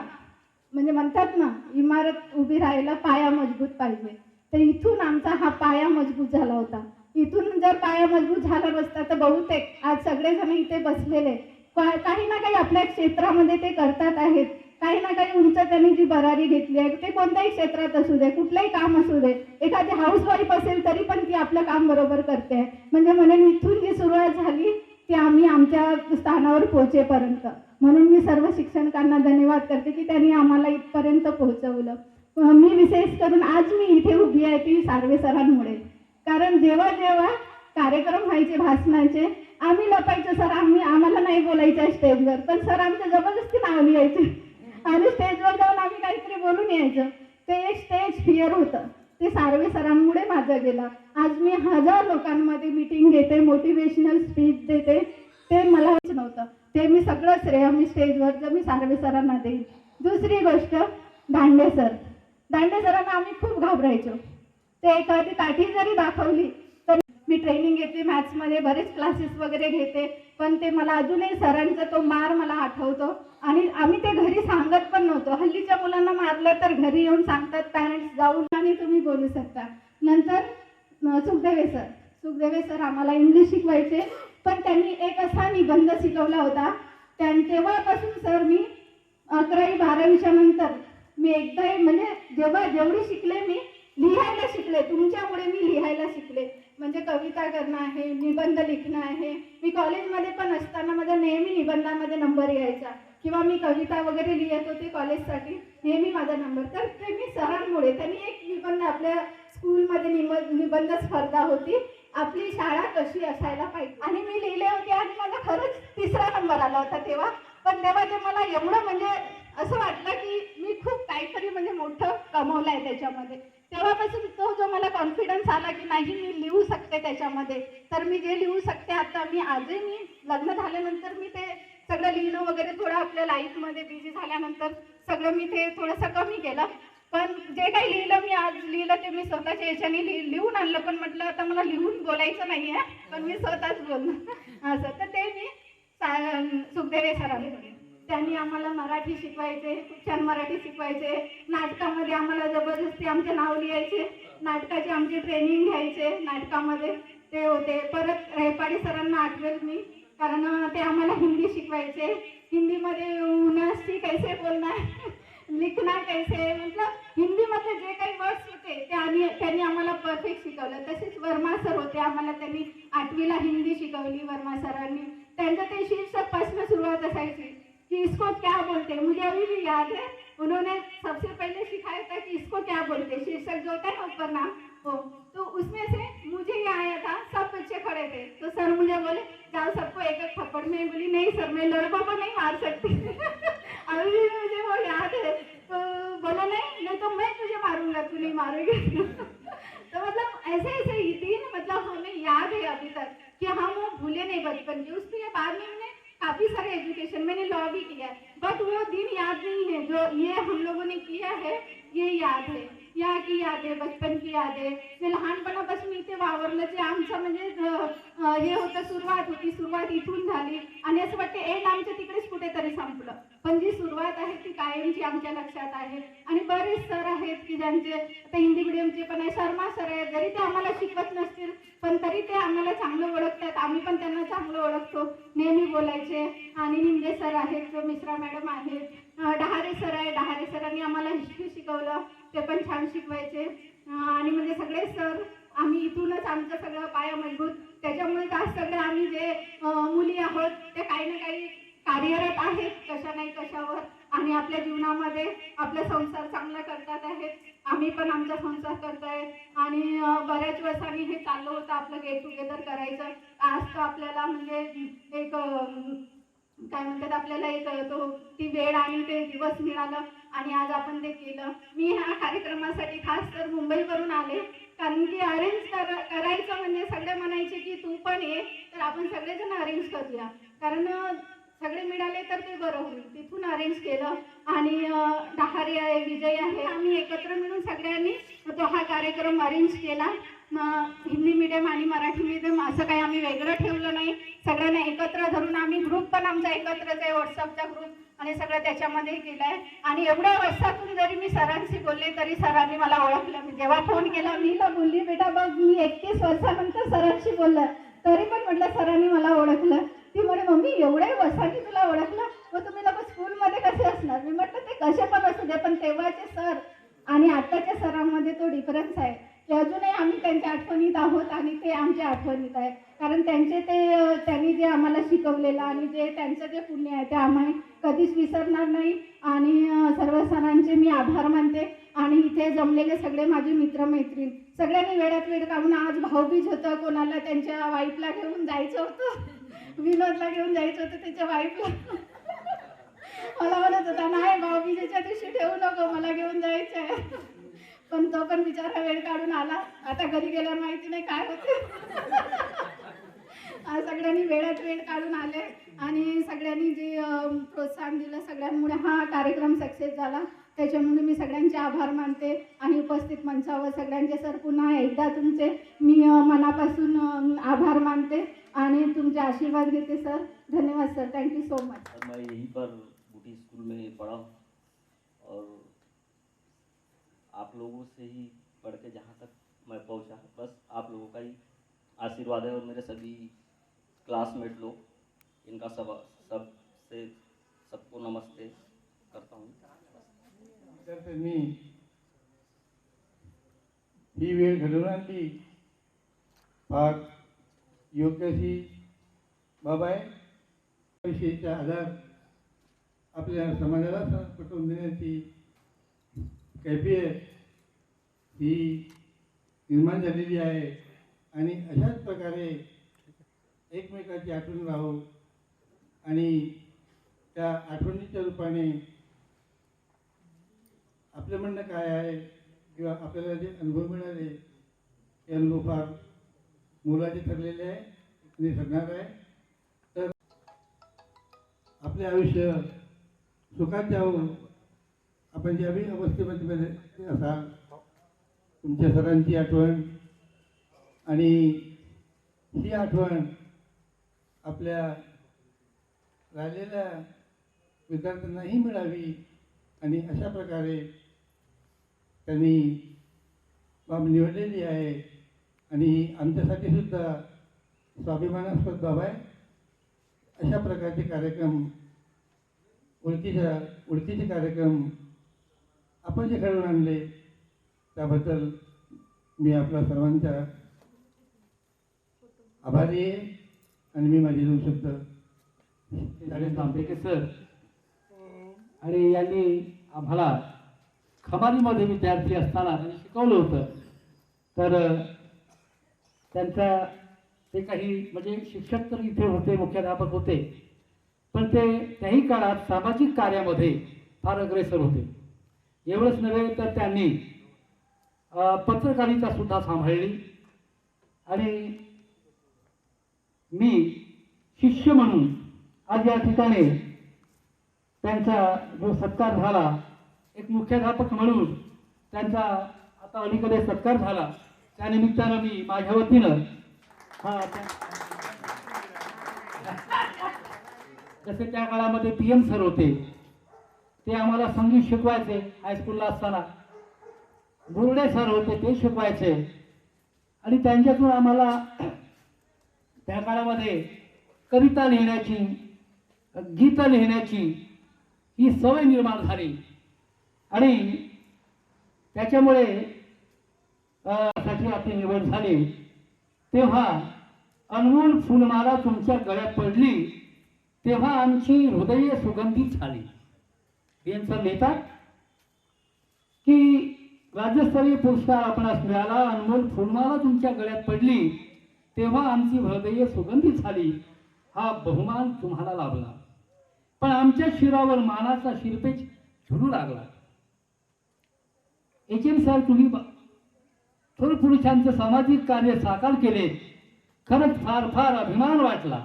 म्हणजे म्हणतात ना इमारत उभी राहायला पाया मजबूत पाहिजे, तर इथून आमचा हा पाया मजबूत झाला होता। इथून जर पाया मजबूत झाला नसता तर बहुतेक आज सगळेजण इथे बसलेले काही ना काही आपल्या क्षेत्रामध्ये ते करतात आहेत, काही ना काही उंच त्यांनी जी भरारी घेतली आहे, ते कोणत्याही क्षेत्रात असू दे, कुठलंही काम असू दे, एखादी हाऊसवाईफ असेल तरी पण ती आपलं काम बरोबर करते आहे। म्हणजे म्हणून इथून जी सुरुवात झाली ती आम्ही आमच्या स्थानावर पोहोचेपर्यंत, म्हणून मी सर्व शिक्षकांना धन्यवाद करते की त्यांनी आम्हाला इथपर्यंत पोहोचवलं। मी विशेष करून आज मी इथे उभी आहे ती सार्वे सरांमुळे, कारण जेव्हा जेव्हा कार्यक्रम व्हायचे भाषणाचे, आम्ही लपायचो, सर आम्हाला नाही बोलायचं स्टेजवर, पण सर आमच्या जबरदस्ती नाव लिहायचे आणि स्टेजवर जाऊन आम्ही काहीतरी बोलून यायचं। ते एक स्टेज फिअर होतं, ते सार्वे सरांमुळे माझं गेलं। आज मी 1000 लोकांमध्ये मीटिंग घेते, मोटिवेशनल स्पीच देते, ते मला नव्हतं, ते मी सगळं श्रेय मी स्टेजवरचं मी सार्वे सरांना देईन। दुसरी गोष्ट, दांडे सरांना आम्ही खूप घाबरायचो। ते एखादी काठी जरी दाखवली तर मी ट्रेनिंग घेते, मॅथ्समध्ये बरेच क्लासेस वगैरे घेते, पण ते मला अजूनही सरांचा तो मार मला आठवतो आणि आम्ही ते घरी सांगत पण नव्हतो। हल्लीच्या मुलांना मारलं तर घरी येऊन सांगतात पॅरेंट्स जाऊन आणि तुम्ही बोलू शकता। नंतर सुखदेवे सर आम्हाला इंग्लिश शिकवायचे, पण त्यांनी एक असा निबंध शिकवला होता, तेव्हापासून सर मी 11वी 12वीच्या नंतर मी एकदा म्हणजे जेवढी शिकले मी लिहायला शिकले, तुमच्यामुळे मी लिहायला शिकले, म्हणजे कविता करणं आहे, निबंध लिखणं आहे। मी कॉलेजमध्ये पण असताना माझा नेहमी निबंधामध्ये नंबर यायचा किंवा मी कविता वगैरे लिहित होते कॉलेजसाठी, नेहमी माझा नंबर। तर ते मी सरांमुळे, त्यांनी एक निबंध आपल्या स्कूलमध्ये निबंध स्पर्धा होती, आपली शाळा कशी असायला पाहिजे, आणि मी लिहिले होते आणि माझा खरंच 3रा नंबर आला होता तेव्हा। पण तेव्हा ते मला एवढं म्हणजे असं वाटलं की मी खूप काहीतरी म्हणजे मोठं कमवलं आहे त्याच्यामध्ये। तेव्हापासून तो जो मला कॉन्फिडन्स आला की नाही मी लिहू शकते त्याच्यामध्ये, तर मी जे लिहू शकते आता मी आजही मी लग्न झाल्यानंतर मी ते सगळं लिहिणं वगैरे थोडं आपल्या लाईफमध्ये बिझी झाल्यानंतर सगळं मी ते थोडंसं कमी केलं, पण जे काही लिहिलं मी आज लिहिलं ते मी स्वतःच्या याच्याने लिहून आणलं। पण म्हटलं आता मला लिहून बोलायचं नाही आहे, पण मी स्वतःच बोलणं असं। तर ते मी सुखदेवे सरांकडे, त्यांनी आम्हाला मराठी शिकवायचे, खूप छान मराठी शिकवायचे। नाटकामध्ये आम्हाला जबरदस्ती आमचे नाव लिहायचे, नाटकाची आमची ट्रेनिंग घ्यायचे नाटकामध्ये ते होते। परत रेपाडी सरांना आठवेल मी, कारण ते आम्हाला हिंदी शिकवायचे, हिंदीमध्ये उन्हासी कैसे बोलना लिखना कैसे, मतलब हिंदीमध्ये जे काही वर्ड्स होते ते त्यांनी आम्हाला परफेक्ट शिकवलं। तसेच वर्मा सर होते, आम्हाला त्यांनी 8वीला हिंदी शिकवली वर्मा सरांनी। त्यांचं ते शीर्षकपासून सुरुवात असायची कि इसको क्या बोलते, मुझे अभी भी याद है उन्होंने सबसे पहले सिखाया था कि इसको क्या बोलते हैं, शीर्षक जो होता है ना ऊपर नाम वो, तो उसमें से मुझे ये आया था, सब बच्चे खड़े थे, तो सर मुझे बोले जाओ सबको एक एक थप्पड़। मैं बोली नहीं सर, मैं लड़कों को नहीं मार सकती अभी भी मुझे वो याद है। तो बोला नहीं तो मैं तुझे मारूंगा, तू नहीं मारेगी तो मतलब ऐसे ऐसे ही दिन मतलब हमें याद है अभी तक कि हम वो भूले नहीं बचपन के। उसके बाद में मैंने काफी सारे एजुकेशन, मैंने लॉ भी किया है, बट वो दिन याद नहीं है जो ये हम लोगों ने किया है, ये याद है, या की याद आहे, बचपन की याद आहे. ते लहानपणापासून इथे वावरलं जे आमचं म्हणजे हे होतं, सुरुवात इथून झाली आणि असं वाटतं एंड आमच्या तिकडेच कुठेतरी संपलं, पण जी सुरुवात आहे ती कायमची आमच्या लक्षात आहे. आणि बरेच सर आहेत की ज्यांचे आता हिंदी मीडियमचे पण आहे, शर्मा सर आहेत, जरी ते आम्हाला शिकवत नसतील पण तरी ते आम्हाला चांगलं ओळखतात, आम्ही पण त्यांना चांगलं ओळखतो, नेहमी बोलायचे. आणि निंदे सर आहेत, मिश्रा मॅडम आहेत, डहारे सर आहे, डहारे सरांनी आम्हाला हिस्ट्री शिकवलं, ते पण छान शिकवायचे. आणि म्हणजे सगळे सर आम्ही इथूनच आमचं सगळं पाया मजबूत, त्याच्यामुळे आज सगळं आम्ही जे मुली आहोत ते काही ना काही कार्यरत आहेत कशा नाही कशावर, आणि आपल्या जीवनामध्ये आपला संसार चांगला करतात आहेत. आम्ही पण आमचा संसार करतोय आणि बऱ्याच वर्षांनी हे चाललं होतं आपलं गेट टुगेदर करायचं. आज तर आपल्याला म्हणजे एक काय म्हणतात, आपल्याला एक ती वेळ आणि ते दिवस मिळालं आणि आज आपण ते केलं. मी ह्या कार्यक्रमासाठी खास तर मुंबईवरून आले, कारण की अरेंज करायचं म्हणजे सगळे म्हणायचे की तू पण ये, तर आपण सगळेजण अरेंज करूया, कारण सगळे मिळाले तर ते बरं होईल. तिथून अरेंज केलं आणि डहारे आहे, विजय आहे, आम्ही एकत्र मिळून सगळ्यांनी तो हा कार्यक्रम अरेंज केला. हिंदी मीडियम आणि मराठी मीडियम असं काही आम्ही वेगळं ठेवलं नाही, सगळ्यांना एकत्र धरून आम्ही ग्रुप पण आमचा एकत्रच आहे, व्हॉट्सअपचा ग्रुप, आणि सगळं त्याच्यामध्ये केलं आहे. आणि एवढ्या वर्षातून जरी मी सरांशी बोलले तरी सरांनी मला ओळखलं. मी जेव्हा फोन केला मीला बोलली बेटा बघ मी 31 वर्षानंतर सरांशी बोललं, तरी पण म्हटलं सरांनी मला ओळखलं. ती म्हणे मम्मी एवढ्या वर्षांनी तुला ओळखलं, मग तुम्ही लोक स्कूलमध्ये कसे असणार. मी म्हटलं ते कसे पण असू दे, पण तेव्हाचे सर आणि आत्ताच्या सरांमध्ये तो डिफरन्स आहे की अजूनही आम्ही त्यांच्या आठवणीत आहोत आणि ते आमच्या आठवणीत आहे. कारण त्यांनी जे आम्हाला शिकवलेलं आणि जे त्यांचं जे पुण्य आहे ते आम्ही कधीच विसरणार नाही. आणि सर्व सरांचे मी आभार मानते. आणि इथे जमलेले सगळे माझे मित्रमैत्रीण सगळ्यांनी वेळात वेळ काढून, आज भाऊबीज होतं, कोणाला त्यांच्या वाईफला घेऊन जायचं होतं, विनोदला घेऊन जायचं होतं त्याच्या वाईफला, मला म्हणत होता नाही भाऊबीजेच्या दिवशी ठेवू नको, मला घेऊन जायचं आहे, पण तो पण बिचारा वेळ काढून आला. आता घरी गेल्यावर माहिती नाही काय होते. आज सगळ्यांनी वेळात वेळ काढून आले आणि सगळ्यांनी जे प्रोत्साहन दिलं, सगळ्यांमुळे हा कार्यक्रम सक्सेस झाला. त्याच्यामुळे मी सगळ्यांचे आभार मानते. आणि उपस्थित मंचावर सगळ्यांचे सर पुन्हा एकदा तुमचे मी मनापासून आभार मानते आणि तुमचे आशीर्वाद घेते सर. धन्यवाद sir, thank you so much. मैं यहीं पर बूटी स्कूल में पढ़ा और आप लोगों से ही पढ़ के जहाँ तक मैं पहुँचा, बस आप लोगों का ही आशीर्वाद है. और मेरे सभी क्लासमेट लोग, इनका सबको नमस्ते करता हूँ. मी ही वेळ घडवून आणली फार योग्य अशी बाब आहे. विषयीचा आधार आपल्या समाजाला पटवून देण्याची कैफियत ही निर्माण झालेली आहे. आणि अशाच प्रकारे एकमेकाची आठवण राहू आणि त्या आठवणीच्या रूपाने आपलं म्हणणं काय आहे किंवा आपल्याला जे अनुभव मिळाले ते अनुभव फार मोलाचे ठरलेले आहे आणि ठरणार आहे. तर आपले आयुष्य सुखात जावं, आपण ज्यावेळी अवस्थेमध्ये असाल, तुमच्या सरांची आठवण आणि ही आठवण आपल्या राहिलेल्या विद्यार्थ्यांनाही मिळावी. आणि अशा प्रकारे त्यांनी बाब निवडलेली आहे आणि आमच्यासाठी सुद्धा स्वाभिमानास्पद बाब आहे. अशा प्रकारचे कार्यक्रम, ओळखीचे कार्यक्रम आपण जे घडवून आणले त्याबद्दल मी आपल्या सर्वांच्या आभारी आहे. आणि मी माझे 2 शब्द आंबेडकर सर आणि यांनी आम्हाला खमारीमध्ये विद्यार्थी असताना त्यांनी शिकवलं होतं. तर त्यांचा ते काही म्हणजे शिक्षक तर इथे होते, मुख्याध्यापक होते, पण ते त्याही काळात सामाजिक कार्यामध्ये फार अग्रेसर होते. एवढंच नव्हे तर त्यांनी पत्रकारिता सुद्धा सांभाळली. आणि मी शिष्य म्हणून आज या ठिकाणी त्यांचा जो सत्कार झाला, एक मुख्याध्यापक म्हणून त्यांचा आता अलीकडे सत्कार झाला, त्यानिमित्तानं मी माझ्या वतीनं जसे त्या काळामध्ये PM सर होते, ते आम्हाला संगीत शिकवायचे हायस्कूलला असताना. बोर्डे सर होते, ते शिकवायचे. आणि त्यांच्यातून आम्हाला त्या काळामध्ये कविता लिहिण्याची, गीतं लिहिण्याची ही सवय निर्माण झाली. आणि त्याच्यामुळे साठी आपली निवड झाली. तेव्हा अनमोल फुलमाला तुमच्या गळ्यात पडली, तेव्हा आमची हृदय सुगंधित झाली. यांचं लिहितात की राज्यस्तरीय पुरस्कार आपणास मिळाला, अनमोल फुलमाला तुमच्या गळ्यात पडली, तेव्हा आमची हृदय सुगंधित झाली. हा बहुमान तुम्हाला लाभला, पण आमच्या शिरावर मानाचा शिरपेच झुलू लागला. HM सर, तुम्ही थोर पुरुषांचं सामाजिक कार्य साकार केले, खरंच फार फार अभिमान वाटला.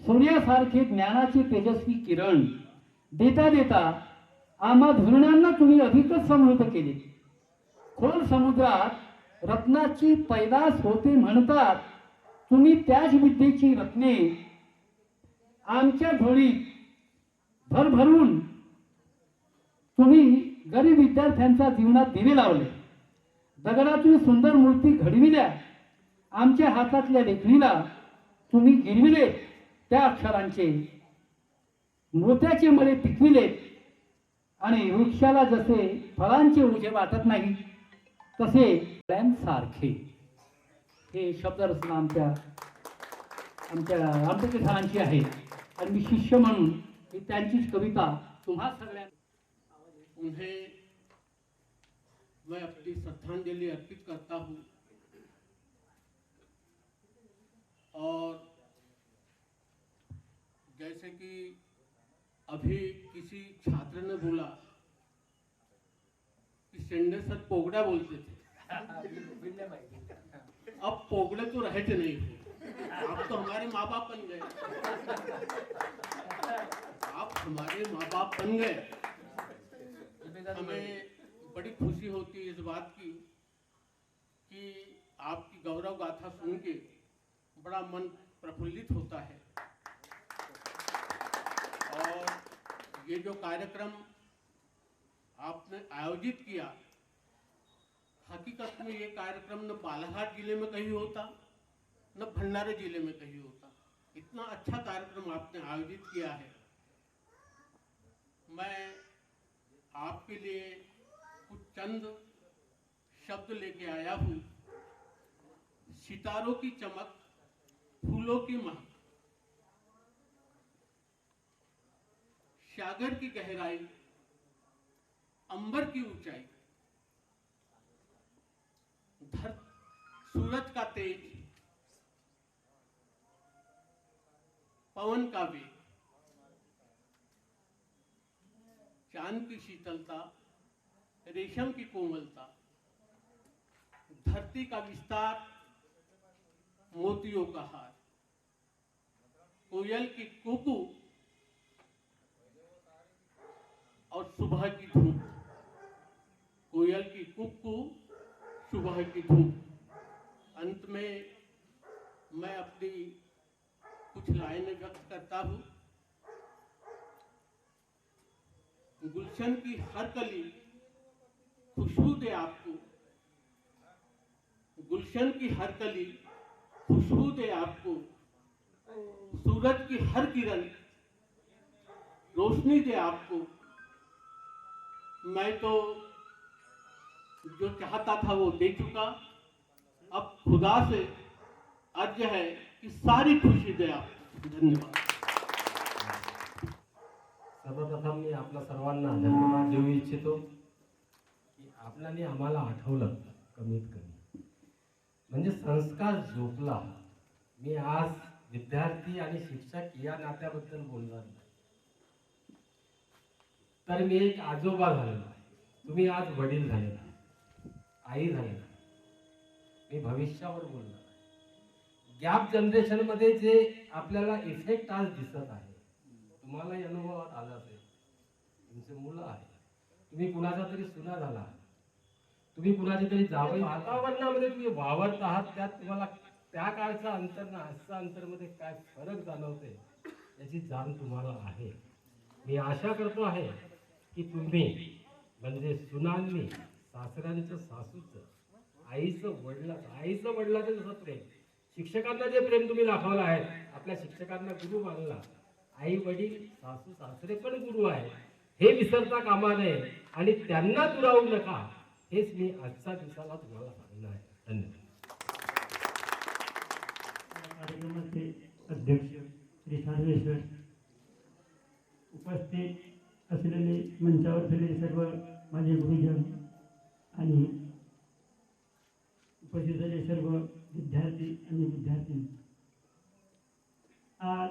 सूर्यासारखे ज्ञानाचे तेजस्वी किरण देता देता आम्हा धुरण्यांना तुम्ही अधिकच समृद्ध केले. खोल समुद्रात रत्नाची पैदास होते म्हणतात, तुम्ही त्याच विद्येची रत्ने आमच्या झोळीत भरभरून तुम्ही गरीब विद्यार्थ्यांच्या जीवनात दिवे लावले. दगडातून सुंदर मूर्ती घडविल्या, आमच्या हातातल्या लेखणीला तुम्ही गिरविले. त्या अक्षरांचे मोत्याचे मळे पिकविलेत. आणि वृक्षाला जसे फळांचे ओझे वाटत नाही, तसे सारखे हे शब्दरचना आमच्या रामटेके आहे. आणि मी शिष्य म्हणून मी त्यांचीच कविता तुम्हा सगळ्यांना उन्हें मैं अपनी श्रद्धांजलि अर्पित करता हूँ. और जैसे कि अभी किसी छात्र ने बोला कि शेंडे सर पोगड़ा बोलते थे, अब पोगड़े तो रहते नहीं हो, आप तो हमारे माँ बाप बन गए, आप हमारे माँ बाप बन गए. हमें बड़ी खुशी होती है इस बात की कि आपकी गौरव गाथा सुन के बड़ा मन प्रफुल्लित होता है. और ये जो कार्यक्रम आपने आयोजित किया, हकीकत में ये कार्यक्रम न बालाघाट जिले में कहीं होता, न भंडारा जिले में कहीं होता. इतना अच्छा कार्यक्रम आपने आयोजित किया है. मैं आपके लिए कुछ चंद शब्द लेके आया हूँ. सितारों की चमक, फूलों की महक, सागर की गहराई, अंबर की ऊंचाई, सूरज का तेज, पवन का वेग, चांद की शीतलता, रेशम की कोमलता, धरती का विस्तार, मोतियों का हार, कोयल की कुकू और सुबह की धूप, कोयल की कुकू, सुबह की धूप. अंत में मैं अपनी कुछ लाइनें व्यक्त करता हूँ. गुलशन की हर कली खुशबू दे आपको, गुलशन की हर कली खुशबू दे आपको, सूरज की हर किरण रोशनी दे आपको. मैं तो जो चाहता था वो दे चुका. अब खुदा से अर्ज है कि सारी खुशी दे आपको. धन्यवाद. सर्वप्रथम मी आपल्या सर्वांना धन्यवाद देऊ इच्छितो की आपल्याने आम्हाला आठवलं कमीत कमी, म्हणजे संस्कार जोपला. मी आज विद्यार्थी आणि शिक्षक या नात्याबद्दल बोलणार नाही, तर मी एक आजोबा झालेला आहे, तुम्ही आज वडील झालेला आहे, आई झालेला आहे. मी भविष्यावर बोलणार आहे. गॅप जनरेशन मध्ये जे आपल्याला इफेक्ट आज दिसत आहे, तुम्हालाही अनुभवात आला असेल. तुमचे मुलं आहे, तुम्ही कुणाचा तरी सुना झाला, तुम्ही कुणाच्या तरी जावई, वातावरणामध्ये तुम्ही वावरत आहात, त्यात तुम्हाला त्या काळचा अंतर ना आजचा अंतरमध्ये काय फरक जाणवते याची जाण तुम्हाला आहे. मी आशा करतो आहे की तुम्ही म्हणजे सुनांनी सासऱ्यांचं, सासूचं, आईचं वडिलाचं जसं प्रेम, शिक्षकांना जे प्रेम तुम्ही दाखवलं आहे, आपल्या शिक्षकांना गुरु मानला, आई वडील सासू सासरे पण गुरु आहे, हे विसरता कामा नये आणि त्यांना दुरावू नका, हेच मी आजच्या दिवसाला तुम्हाला सांगणार आहे. धन्यवाद. कार्यक्रमाचे अध्यक्ष श्री सार्वेश्वर, उपस्थित असलेले मंचावर असलेले सर्व माझे गुरुजन आणि उपस्थित झालेले सर्व विद्यार्थी आणि विद्यार्थी, आज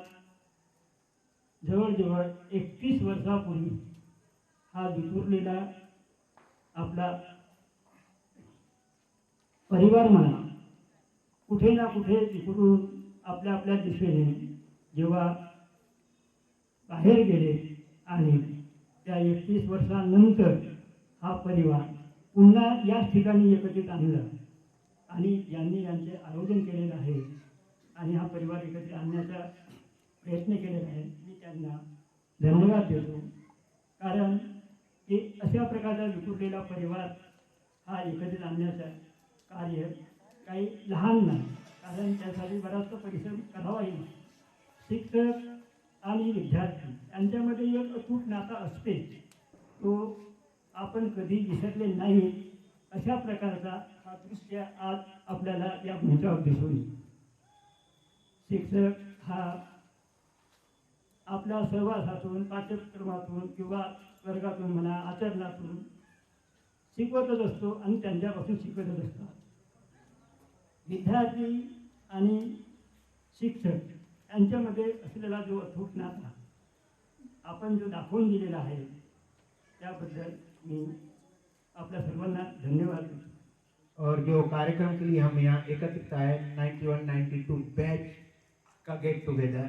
जवळजवळ 31 वर्षापूर्वी हा विखुरलेला आपला परिवार म्हणा कुठे ना कुठे विखुरून आपल्या आपल्या दिशेने जेव्हा बाहेर गेले आणि त्या 31 वर्षानंतर हा परिवार पुन्हा याच ठिकाणी एकत्रित आणलं आणि यांनी यांचे आयोजन केलेलं आहे आणि हा परिवार एकत्रित आणण्याचा प्रयत्न केलेला आहे. मी त्यांना धन्यवाद देतो, कारण की अशा प्रकारचा विखुरलेला परिवार हा एकत्रित आणण्याचं कार्य काही लहान नाही, कारण त्यासाठी बराचसा परिश्रम करावाही. शिक्षक आणि विद्यार्थी यांच्यामध्ये एक अतूट नाता असते, तो आपण कधी विसरले नाही. अशा प्रकारचा हा दृश्य आज आपल्याला या मंचावर दिसून येईल. शिक्षक हा आपल्या सहवासातून, पाठ्यक्रमातून किंवा वर्गातून म्हणा, आचरणातून शिकवतच असतो आणि त्यांच्यापासून शिकवतच असतात. विद्यार्थी आणि शिक्षक यांच्यामध्ये असलेला जो अतूट नाता आपण जो दाखवून दिलेला आहे, त्याबद्दल मी आपल्या सर्वांना धन्यवाद देतो. और जो कार्यक्रम के लिए हम यहाँ एकत्रित आए 91-92 बैच का गेट टुगेदर,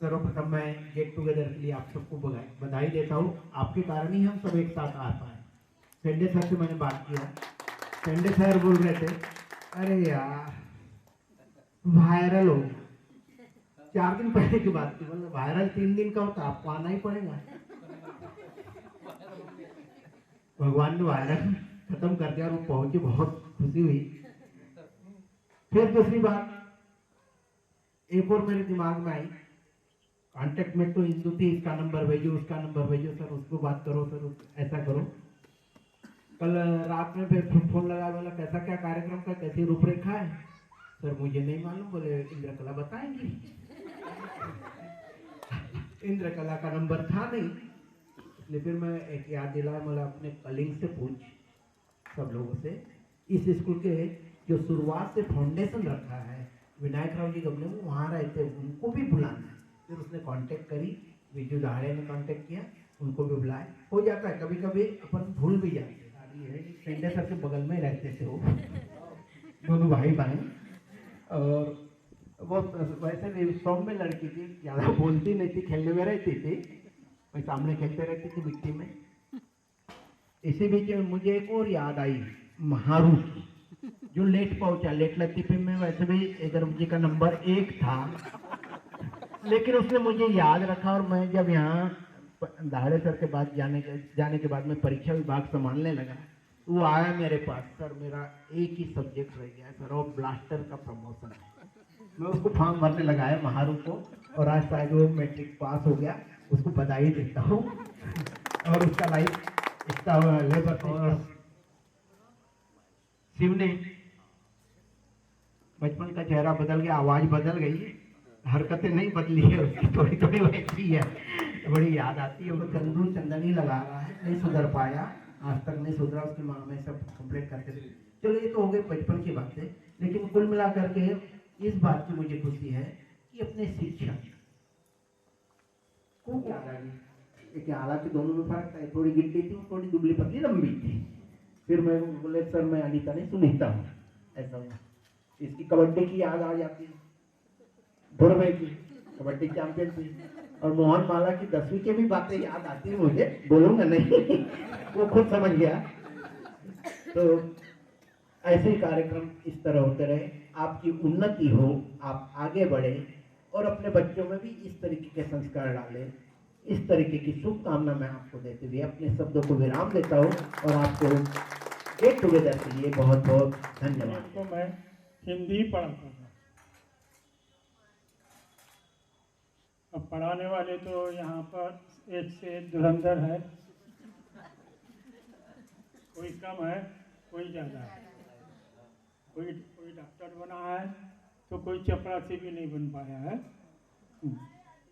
सर्वप्रथम मैं गेट टुगेदर के लिए आप सबको बधाई देता हूँ. आपके कारण ही हम सब एक साथ आ पाए. सेंडे सर से मैंने बात किया, सेंडे सर बोल रहे थे अरे यार वायरल हो गया. 4 दिन पहले की बात थी, मतलब वायरल 3 दिन का होता, आपको आना ही पड़ेगा. भगवान ने वायरल खत्म कर दिया और वो पहुंची, बहुत खुशी हुई. फिर दूसरी बात एक और मेरे दिमाग में आई, कांटेक्ट में तो हिंदू थी, इसका नंबर भेजो, उसका नंबर भेजो, सर उसको बात करो, सर ऐसा करो. कल रात में फिर फोन लगा, बोला कैसा क्या कार्यक्रम का, कैसी रूपरेखा है. सर मुझे नहीं मालूम, बोले इंद्रकला बताएंगी. इंद्रकला का नंबर था नहीं, इसलिए फिर मैं एक याद दिलाया, मतलब अपने कलिंग से पूछ सब लोगों से. इस स्कूल के जो शुरुआत से फाउंडेशन रखा है विनायक राव जी गमले में, वहाँ रहते उनको भी बुलाना है. फिर उसने कांटेक्ट करी, विजू दाड़े ने कांटेक्ट किया, उनको भी बुलाए. हो जाता है कभी कभी अपन भूल भी जाते हैं. सेंडे सर के बगल में रहते थे वो दोनों भाई बहन, और वो वैसे भी सौम्य लड़की थी, ज़्यादा बोलती नहीं थी, खेलने में रहती थी, मैं सामने खेलते रहती थी मिट्टी में. इसी बीच मुझे एक और याद आई, महारू जो लेट पहुंचा, लेट लतीफे में वैसे भी इधर जी का नंबर 1 था, लेकिन उसने मुझे याद रखा. और मैं जब यहाँ दाड़े सर के बाद जाने के बाद मैं परीक्षा विभाग संभालने लगा, वो आया मेरे पास, सर मेरा एक ही सब्जेक्ट रह गया है सर, और ब्लास्टर का प्रमोशन है. मैं उसको फॉर्म भरने लगाया महारू को, और आज शायद वो मैट्रिक पास हो गया, उसको बधाई देता हूँ. और उसका लाइफ इसका लेबर. और शिव ने बचपन का चेहरा बदल गया, आवाज बदल गई, हरकतें नहीं बदली है उसकी, थोड़ी थोड़ी वैसी है, तो बड़ी याद आती है। वो चंदू चंदनी लगा रहा है, नहीं सुधर पाया, आज तक नहीं सुधरा, उसकी माँ में सब कंप्लीट करके दी। चलो ये तो हो गई बचपन की बातें, लेकिन कुल मिला करके इस बात की मुझे खुशी है कि अपने शिक्षक को हालांकि दोनों में फर्क था, थोड़ी गिड्डी थी, थोड़ी दुबली पतली लंबी थी। फिर मैं बोले सर मैं अनीता नहीं सुनीता हूँ, ऐसा हुआ। इसकी कबड्डी की याद आ जाती है, धुरवे की कबड्डी चैंपियन थी, और मोहन माला की 10वीं की भी बातें याद आती है मुझे, बोलूंगा नहीं वो खुद समझ गया। तो ऐसे ही कार्यक्रम इस तरह होते रहे, आपकी उन्नति हो, आप आगे बढ़े और अपने बच्चों में भी इस तरीके के संस्कार डालें। इस तरीके की शुभकामना मैं आपको देते हुए अपने शब्दों को विराम देता हूँ और आपको गेट टुगेदर के लिए बहुत बहुत धन्यवाद। तो मैं हिंदी पढ़ाता था। अब पढ़ाने वाले तो यहाँ पर एक से एक धुरंधर है, कोई कम है कोई ज़्यादा है, कोई डॉक्टर बना है तो कोई चपरासी भी नहीं बन पाया है।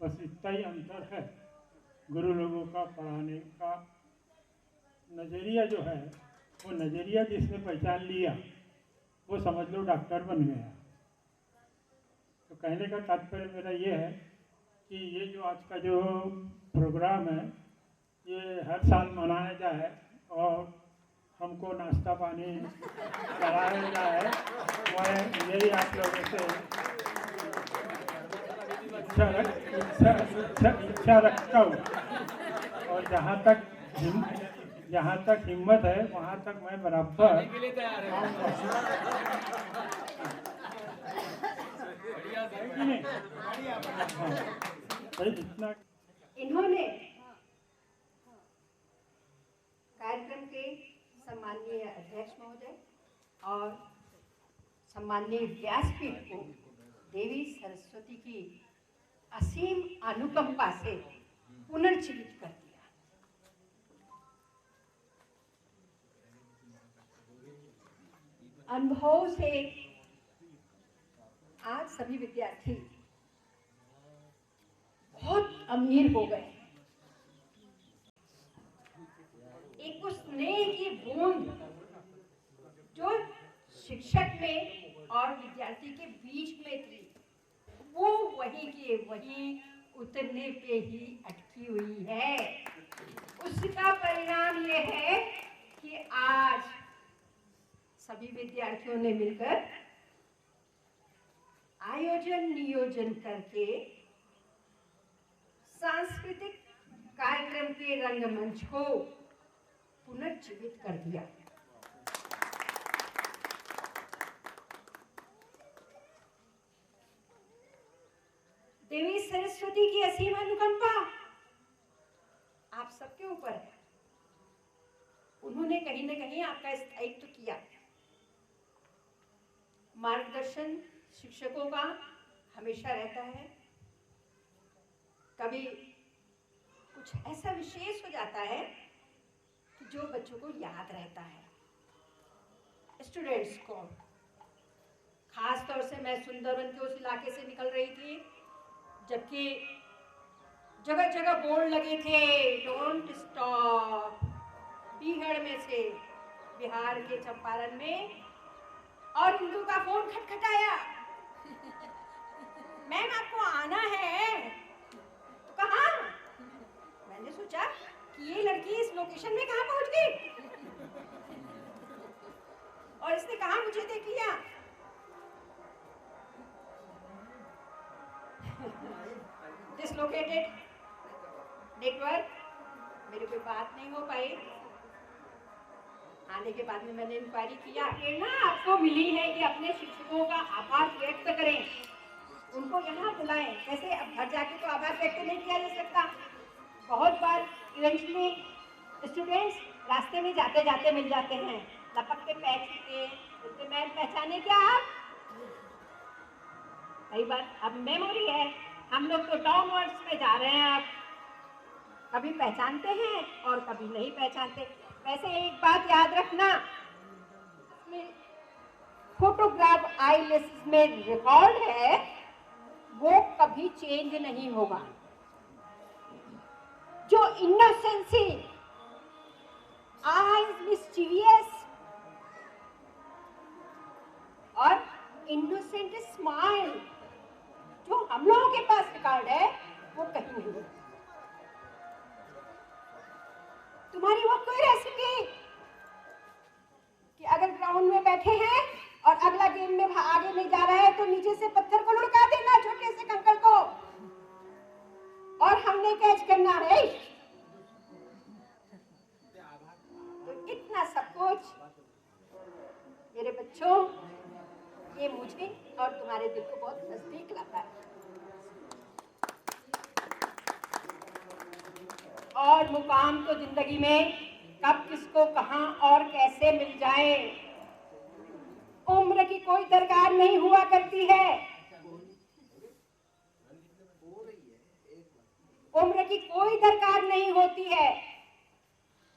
बस इतना ही अंतर है। गुरु लोगों का पढ़ाने का नज़रिया जो है, वो नज़रिया जिसने पहचान लिया वो समझ लो डॉक्टर बन गया। तो कहने का तात्पर्य मेरा ये है कि ये जो आज का जो प्रोग्राम है ये हर साल मनाया जाए और हमको नाश्ता पानी कराया जाए। मैं यही आप लोगों से इच्छा रखता हूँ, और जहाँ तक हिम्मत है वहाँ तक मैं बराबर इतना। इन्होंने कार्यक्रम के सम्माननीय अध्यक्ष महोदय और सम्माननीय व्यासपीठ को देवी सरस्वती की असीम अनुकंपा से पुनर्जीवित कर दिया। अनुभव से आज सभी विद्यार्थी बहुत अमीर हो गए। एक उस स्नेह की बूंद जो शिक्षक में और विद्यार्थी के बीच में थी, वो वही के वही उतरने पे ही अटकी हुई है। उसका परिणाम ये है कि आज सभी विद्यार्थियों ने मिलकर आयोजन नियोजन करके सांस्कृतिक कार्यक्रम के रंगमंच को पुनर्जीवित कर दिया। देवी सरस्वती की असीम अनुकंपा आप सबके ऊपर है। उन्होंने कहीं न कहीं आपका स्थायित्व किया। मार्गदर्शन शिक्षकों का हमेशा रहता है। कभी कुछ ऐसा विशेष हो जाता है कि जो बच्चों को याद रहता है। स्टूडेंट्स को खास तौर से मैं सुंदरवन के उस इलाके से निकल रही थी जबकि जगह जगह बोर्ड लगे थे डोंट स्टॉप। बीहड़ में से बिहार के चंपारण में और हिंदू का फोन खटखटाया, मैम आपको आना है। तो कहाँ? मैंने सोचा कि ये लड़की इस लोकेशन में कहाँ पहुंच गई और इसने कहाँ मुझे देख लिया। डिसलोकेटेड नेटवर्क, मेरी कोई बात नहीं हो पाई। आने के बाद में मैंने इंक्वायरी किया। प्रेरणा आपको मिली है कि अपने शिक्षकों का आभार व्यक्त करें, उनको यहाँ बुलाएं। कैसे अब घर जाके तो आभार व्यक्त नहीं किया जा सकता। बहुत बार इवेंचुअली स्टूडेंट्स रास्ते में जाते जाते मिल जाते हैं, लपक के पैर छूते, बोलते मैम पहचाने क्या आप? कई बार अब मेमोरी है, हम लोग तो डाउनवर्ड्स में जा रहे हैं। आप कभी पहचानते हैं और कभी नहीं पहचानते। वैसे एक बात याद रखना, फोटोग्राफ आईलेस में रिकॉर्ड है, वो कभी चेंज नहीं होगा। इनोसेंसी, eyes mischievous और इनोसेंट स्माइल जो हम लोगों के पास रिकॉर्ड है वो कहीं नहीं है। तुम्हारी वो कोई रेसिपी कि अगर ग्राउंड में बैठे हैं और अगला गेम में आगे नहीं जा रहा है तो नीचे से पत्थर को लुढ़का देना, छोटे से कंकड़ को, और हमने कैच करना है। तो इतना सब कुछ मेरे बच्चों, ये मुझे और तुम्हारे दिल को बहुत नजदीक लाता है। और मुकाम तो जिंदगी में कब किसको कहां और कैसे मिल जाए, उम्र की कोई दरकार नहीं हुआ करती है। उम्र की कोई दरकार नहीं होती है।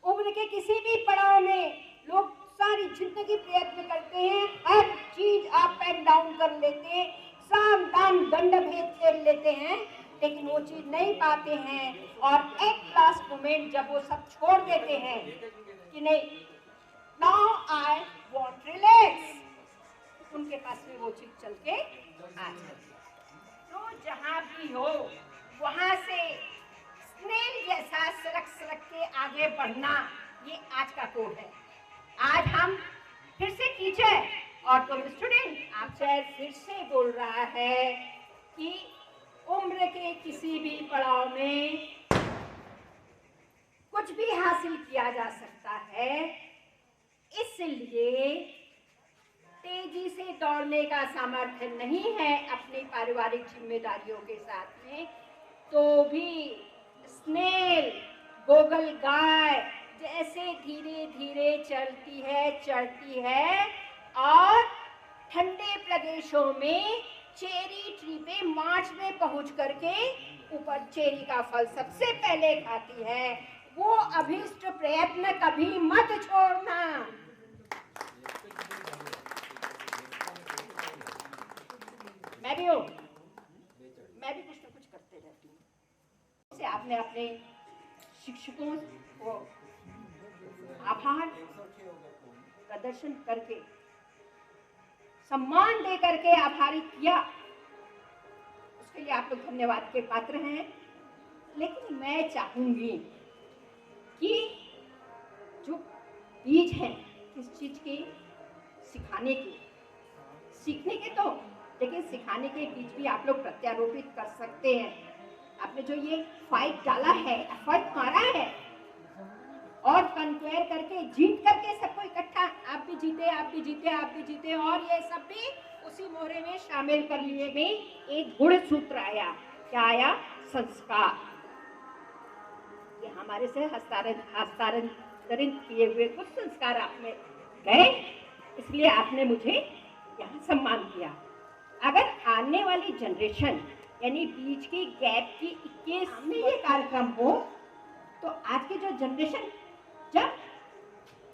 उम्र के किसी भी पड़ाव में लोग सारी जिंदगी प्रयत्न करते हैं, हर चीज अप एंड डाउन कर लेते हैं, साम दाम दंड भेद खेल लेते हैं, लेकिन वो चीज नहीं पाते हैं। और एक लास्ट मोमेंट जब वो सब छोड़ देते हैं कि नहीं, नाउ आई वांट रिलैक्स, उनके पास में वो चीज चल के आ जाती है। तो जहां भी हो वहां से स्नेल जैसा सरक सरक के आगे बढ़ना, ये आज का कोड है। आज हम फिर से टीचर और तुम स्टूडेंट, आपसे फिर से बोल रहा है कि उम्र के किसी भी पड़ाव में कुछ भी हासिल किया जा सकता है। इसलिए तेजी से दौड़ने का सामर्थ्य नहीं है अपनी पारिवारिक जिम्मेदारियों के साथ में, तो भी स्नेल, गोगल गाय जैसे धीरे धीरे चलती है, चढ़ती है और ठंडे प्रदेशों में चेरी ट्री पे मार्च में पहुंच करके ऊपर चेरी का फल सबसे पहले खाती है। वो अभिष्ट प्रयत्न कभी मत छोड़ना। मैं भी हूँ, मैं भी कुछ ना कुछ करते रहती हूँ। आपने अपने शिक्षकों को आभार प्रदर्शन करके, सम्मान दे करके आभारी किया, उसके लिए आप लोग धन्यवाद के पात्र हैं। लेकिन मैं चाहूंगी कि जो बीज हैं किस चीज के, सिखाने के, सीखने के तो, लेकिन सिखाने के बीज भी आप लोग प्रत्यारोपित कर सकते हैं। आपने जो ये फाइट डाला है, एफर्ट मारा है और कंपेयर करके, जीत करके सबको इकट्ठा, आप भी जीते, आप भी जीते, आप भी जीते, और ये सब भी उसी मोहरे में शामिल कर लिए में एक गुण सूत्र आया। क्या आया? संस्कार। ये हमारे से हस्तांतरित किए हुए कुछ संस्कार आप में गए, इसलिए आपने मुझे यहाँ सम्मान किया। अगर आने वाली जनरेशन यानी बीच की गैप की 21 में ये कार्यक्रम हो, तो आज की जो जनरेशन जब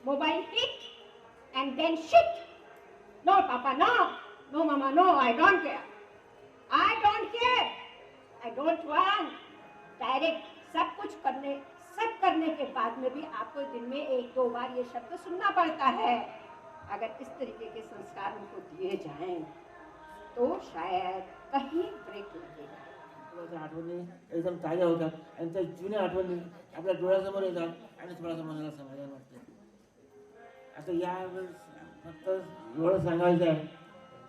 mobile pick and then shit, no पापा नो, नो मामा no, I don't care, I don't care, I don't want, direct सब कुछ करने, सब करने के बाद में भी आपको दिन में 1-2 बार ये शब्द सुनना पड़ता है। अगर इस तरीके के संस्कार उनको दिए जाएं तो शायद कहीं ब्रेक लगेगा। आठवणी एकदम ताज्या होतात आणि त्या जुन्या आठवणी आपल्या डोळ्यासमोर येतात आणि थोडासा मनाला समाधान वाटते। आता या फक्त एवढं सांगायचं आहे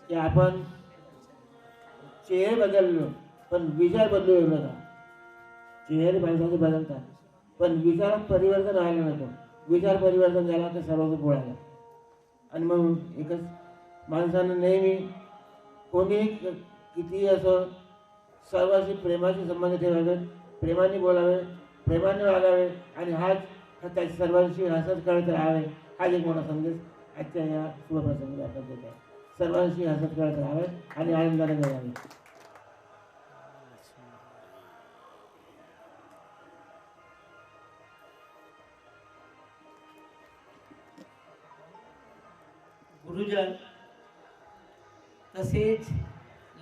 की आपण चेहरे बदललो पण विचार बदलू नका। चेहरे माणसाचे बदलतात पण विचारात परिवर्तन व्हायला नको। विचार परिवर्तन झाला तर सर्वच पोळाला। आणि मग एकच माणसानं नेहमी कोणी किती असो सर्वांशी प्रेमाचे संबंध ठेवावे, प्रेमाने बोलावे, प्रेमाने वागावे आणि हाच त्या सर्वांशी हसत खेळत राहावे। हा एक मोठा संदेश आजच्या या शुभप्रसंगी आपण देत आहे। सर्वांशी हसत खेळत राहावे आणि आनंदाने जगावे। गुरुजन तसेच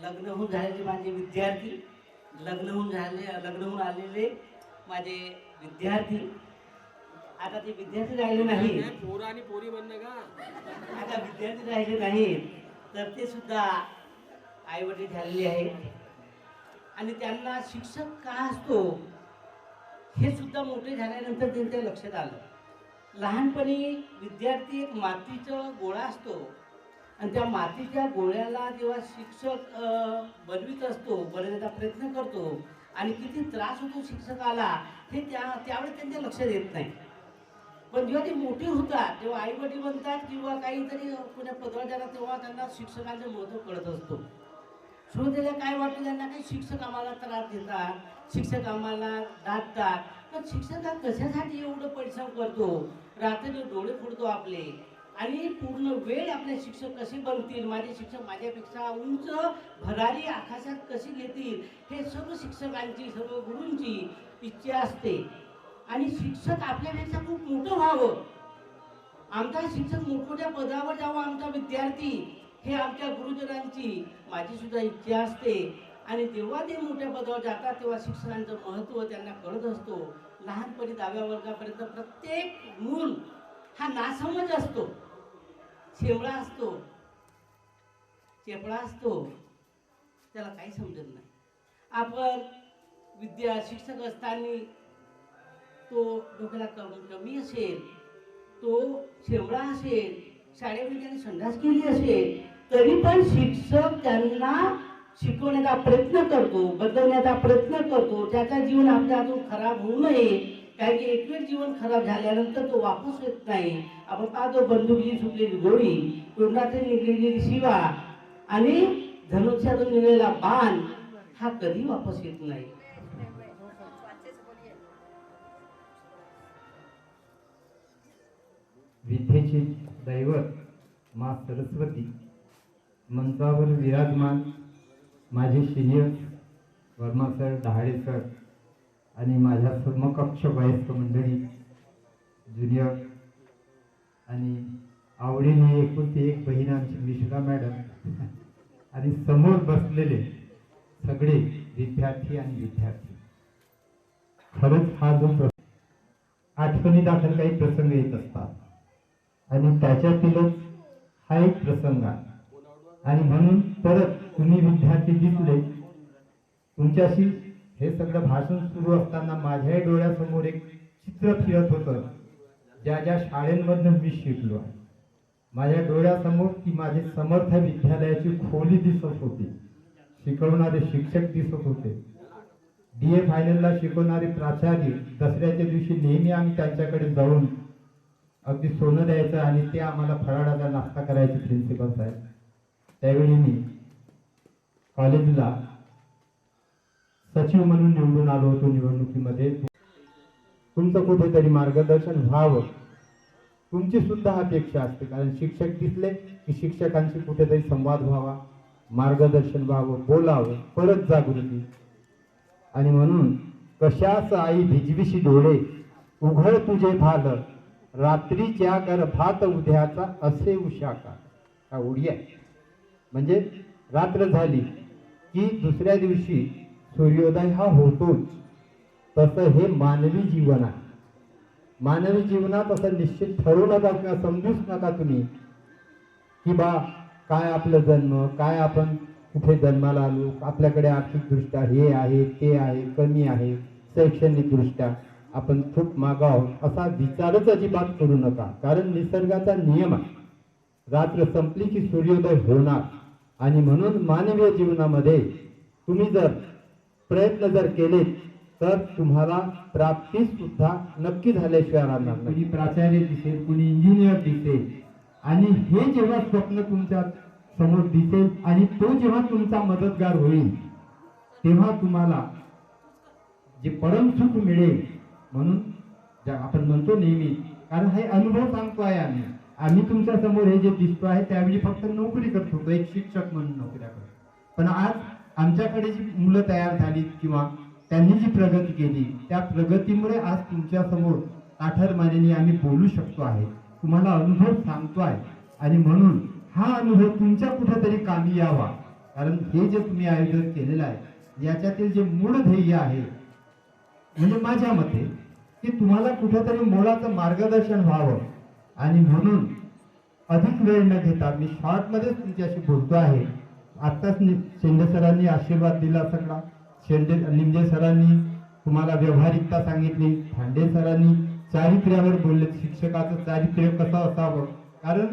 लग्न होऊन झालेले माझे विद्यार्थी, लग्न होऊन आलेले माझे विद्यार्थी, आता ते विद्यार्थी राहिले नाही, पोरं आणि पोरी म्हणणं का? आता विद्यार्थी राहिले नाहीत तर ते सुद्धा आई वडील झालेले आहेत आणि त्यांना शिक्षक का असतो हे सुद्धा मोठे झाल्यानंतर त्यांच्या लक्षात आलं. लहानपणी विद्यार्थी एक मातीचा गोळा असतो आणि त्या मातीच्या गोळ्याला जेव्हा शिक्षक बनवित असतो, बनवण्याचा प्रयत्न करतो आणि किती त्रास होतो शिक्षकाला हे त्यावेळेस त्यांच्या लक्षात येत नाही. पण जेव्हा ते मोठे होतात तेव्हा आई वडील म्हणतात किंवा काहीतरी पुण्या पदरात जातात तेव्हा त्यांना शिक्षकांचं महत्त्व कळत असतो. सुरुवातीला काय वाटतं त्यांना काही शिक्षक आम्हाला त्रास देतात, शिक्षक आम्हाला डांटतात, पण शिक्षक कशासाठी एवढं परिश्रम करतो, रात्री डोळे फोडतो आपले आणि पूर्ण वेळ आपले शिक्षक कसे बनतील, माझे शिक्षक माझ्यापेक्षा उंच भरारी आकाशात कशी घेतील, हे सर्व शिक्षकांची सर्व गुरूंची इच्छा असते. आणि शिक्षक आपल्यापेक्षा खूप मोठं व्हावं, आमचा शिक्षक मोठमोठ्या पदावर जावं आमचा विद्यार्थी, हे आमच्या गुरुजनांची माझी सुद्धा इच्छा असते. आणि जेव्हा ते मोठ्या पदावर जातात तेव्हा शिक्षकांचं महत्त्व त्यांना कळत असतो. लहानपणी 10व्या वर्गापर्यंत प्रत्येक मूल हा नासमज असतो, शेवळा असतो, चेपळा असतो, त्याला काही समजत नाही. आपण शिक्षक असताना तो डोक्याला कमी असेल, तो शेवळा असेल, शाळेमध्ये त्याने संडास केली असेल, तरी पण शिक्षक त्यांना शिकवण्याचा प्रयत्न करतो, बदलण्याचा प्रयत्न करतो. त्याचा जीवन आपल्या हातून खराब होऊ नये, कारण की एक वेळ जीवन खराब झाल्यानंतर तो वापस येत नाही. आपण पाहतो बंदुकीची सुटलेली गोळी, तोंडातून निघलेली शिवा आणि धनुष्यातून निघालेला बाण हा कधी वापस येत नाही. विद्येचे दैवत माँ सरस्वती, मंचावर विराजमान माझे senior Verma sir, Dahale sir आणि माझ्या समकक्ष वयस्क मंडळी, ज्युनियर आणि आवडीने एकुलती एक बहीण आमची मिश्रा मॅडम आणि समोर बसलेले सगळे विद्यार्थी आणि विद्यार्थी, खरंच हा जो आठवणी दाखल काही प्रसंग येत असतात आणि त्याच्यातीलच हा एक प्रसंग आहे. आणि म्हणून परत तुम्ही विद्यार्थी दिसले, तुमच्याशी हे सगळं भाषण सुरू असताना माझ्या डोळ्यासमोर एक चित्र फिरत होतं, ज्या ज्या शाळेंमधून मी शिकलो आहे. माझ्या डोळ्यासमोर ती माझी समर्थ विद्यालयाची खोली दिसत होती, शिकवणारे शिक्षक दिसत होते, BA फायनलला शिकवणारे प्राचार्य. दसऱ्याच्या दिवशी नेहमी आम्ही त्यांच्याकडे जाऊन अगदी सोनं द्यायचं आणि ते आम्हाला फराळाचा नाश्ता करायचे प्रिन्सिपल साहेब. त्यावेळी मी कॉलेजला सचिव म्हणून निवडून आलो होतो निवडणुकीमध्ये. तुमचं कुठेतरी मार्गदर्शन व्हावं, तुमची सुद्धा अपेक्षा असते, कारण शिक्षक दिसले की शिक्षकांशी कुठेतरी संवाद व्हावा, मार्गदर्शन व्हावं, बोलावं, परत जागृती. आणि म्हणून कशाच आई भिजविशी डोळे, उघड तुझे भाल, रात्रीच्या गर्भात उद्याचा असे उशाका. हा ओढी आहे, म्हणजे रात्र झाली की दुसऱ्या दिवशी सूर्योदय हा होतोच. तसं हे मानवी जीवन आहे. मानवी जीवनात असं निश्चित ठरवू नका किंवा समजूच नका तुम्ही की बा काय आपलं जन्म, काय आपण कुठे जन्माला आलो, आपल्याकडे आर्थिकदृष्ट्या हे आहे ते आहे, कमी आहे, शैक्षणिकदृष्ट्या आपण खूप मागं आहोत, असा विचारच अजिबात करू नका. कारण निसर्गाचा नियम आहे, रात्र संपली की सूर्योदय होणार. आणि म्हणून मानवीय जीवनामध्ये तुम्ही जर प्रयत्न जर केले तर तुम्हाला प्राप्ती सुद्धा नक्की झाल्याशिवाय राहणार नाही. कुणी प्राचार्य दिसेल, कुणी इंजिनियर दिसेल, आणि हे जेव्हा स्वप्न तुमच्या समोर दिसेल आणि तो जेव्हा तुमचा मदतगार होईल तेव्हा तुम्हाला जे परम सुख मिळेल. म्हणून आपण म्हणतो नेहमी, कारण हे अनुभव सांगतो आहे आम्ही तुमच्या समोर हे जे दिसतो आहे त्यावेळी फक्त नोकरी करत होतो, एक शिक्षक म्हणून नोकऱ्या करतो. पण आज आमच्याकडे जी मुलं तयार झाली किंवा त्यांनी जी प्रगती केली, त्या प्रगतीमुळे आज तुमच्या समोर ताठरमानेने आम्ही बोलू शकतो आहे, तुम्हाला अनुभव सांगतो आहे. आणि म्हणून हा अनुभव तुमच्या कुठेतरी कामी यावा, कारण हे जे तुम्ही आयोजन केलेलं आहे याच्यातील जे मूळ ध्येय आहे, म्हणजे माझ्या मते की तुम्हाला कुठेतरी मोलाचं मार्गदर्शन व्हावं, आणि म्हणून अधिक वेळ न घेता मी शॉर्टमध्येच तुमच्याशी बोलतो आहे. आत्ताच शेंडे सरांनी आशीर्वाद दिला सगळा, लिंगे सरांनी तुम्हाला व्यवहारिकता सांगितली, फांडे सरांनी चारित्र्यावर बोलले, शिक्षकाचं चारित्र्य कसं असावं. कारण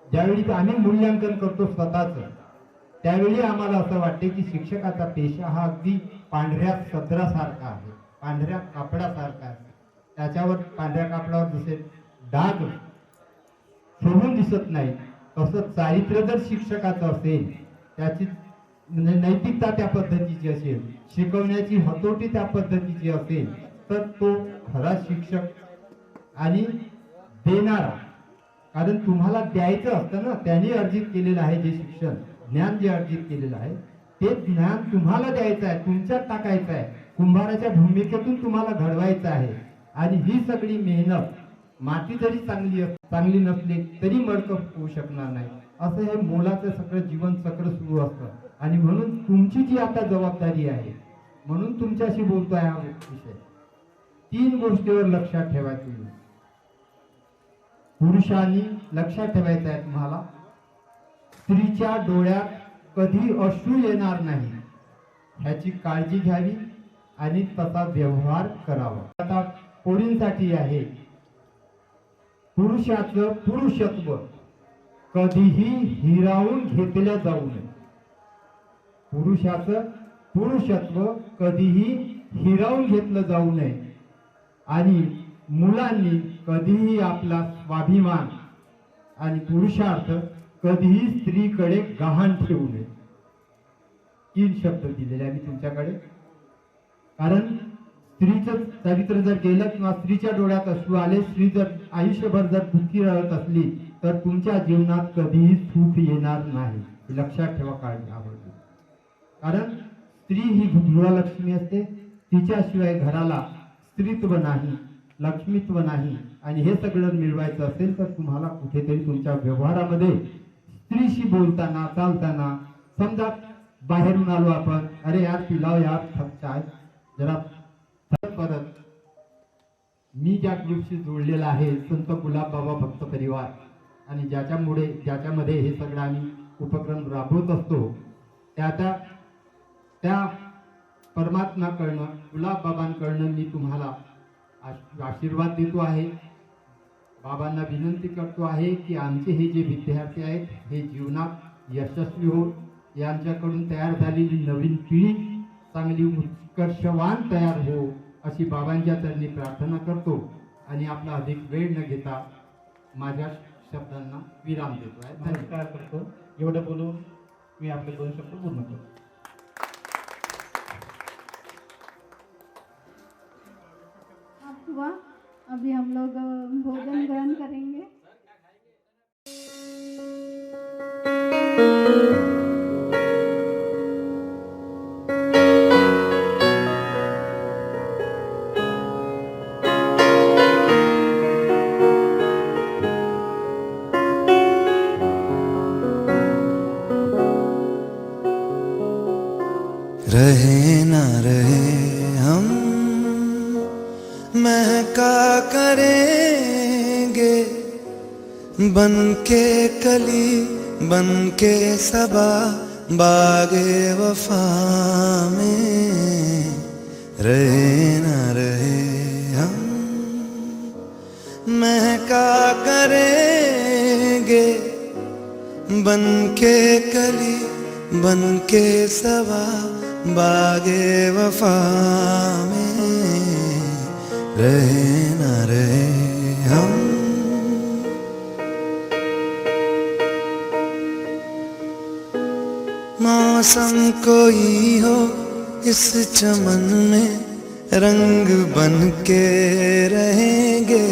ज्यावेळी आम्ही मूल्यांकन करतो स्वतःचं, त्यावेळी आम्हाला असं वाटते की शिक्षकाचा पेशा हा अगदी पांढऱ्या सदरासारखा आहे, पांढऱ्या कापडासारखा आहे. त्याच्यावर पांढऱ्या कापडावर जसे डाग शोभून दिसत नाही, तसं चारित्र्य जर शिक्षकाचं असेल, त्याची म्हणजे नैतिकता त्या पद्धतीची असेल, शिकवण्याची हतोटी त्या पद्धतीची असेल, तर तो खरा शिक्षक आणि देणारा. कारण तुम्हाला द्यायचं असतं ना, त्यांनी अर्जित केलेलं आहे जे शिक्षण ज्ञान, जे अर्जित केलेलं आहे ते ज्ञान तुम्हाला द्यायचं आहे, तुमच्यात टाकायचं आहे, कुंभाराच्या भूमिकेतून तुम्हाला घडवायचं आहे. आणि ही सगळी मेहनत, माती जरी चांगली नसली तरी मडकं होऊ शकणार नाही. असं हे मोलाचं सगळं जीवन चक्र सुरू असतं. आणि म्हणून तुमची जी आता जबाबदारी आहे, म्हणून तुमच्याशी बोलतोय हा विषय, 3 गोष्टीवर लक्षात ठेवा. तुम्ही पुरुषांनी लक्षात ठेवायचं आहे तुम्हाला, स्त्रीच्या डोळ्यात कधी अश्रू येणार नाही ह्याची काळजी घ्यावी आणि तसा व्यवहार करावा. आता पोरींसाठी आहे, पुरुषाचं पुरुषत्व कधीही हिरावून घेतलं जाऊ नये. पुरुषाचं पुरुषत्व कधीही हिरावून घेतलं जाऊ नये. आणि मुलांनी कधीही आपला स्वाभिमान आणि पुरुषार्थ कधीही स्त्रीकडे गहाण ठेवू नये. 3 शब्द दिलेले आहे मी तुमच्याकडे. कारण स्त्रीचं चरित्र जर गेलं किंवा स्त्रीच्या डोळ्यात अश्रू आले, स्त्री जर आयुष्यभर जर दुःखी राहत असली, तर तुमच्या जीवनात कधीही सुख येणार नाही. लक्षात ठेवा, काळजी आवडते. कारण स्त्री ही गृहलक्ष्मी असते, तिच्याशिवाय घराला स्त्रीत्व नाही, लक्ष्मीत्व नाही. आणि हे सगळं मिळवायचं असेल तर तुम्हाला कुठेतरी तुमच्या व्यवहारामध्ये स्त्रीशी बोलताना, चालताना, समजा बाहेरून आलो आपण, अरे यार पिलाव यार चाय जरा, परत मी ज्या ग्रुपशी जोडलेला आहे संत गुलाब बाबा भक्त परिवार, आणि ज्याच्यामध्ये हे सगळं आम्ही उपक्रम राबवत असतो, त्या परमात्माकडनं, गुलाब बाबांकडनं मी तुम्हाला आशीर्वाद देतो आहे. बाबांना विनंती करतो आहे की आमचे हे जे विद्यार्थी आहेत हे जीवनात यशस्वी हो, यांच्याकडून तयार झालेली नवीन पिढी चांगली उत्कर्षवान तयार हो, अशी बाबांच्या चरणी प्रार्थना करतो. आणि आपला अधिक वेळ न घेता माझ्या शब्दांना विराम देतो आहे. नमस्कार करतो. एवढं बोलून मी आपले 2 शब्द पूर्ण करतो. हुआ, अभी हम लोग भोजन ग्रहण करेंगे. रहे ना रहे हम महका करेंगे, बन के कली बन के सबा बागे वफा में. रहे ना रहे हम महका करेंगे, बन के कली बन के सबा बागे वफा में. रहे ना रहे हम. मौसम कोई हो इस चमन में, रंग बन के रहेंगे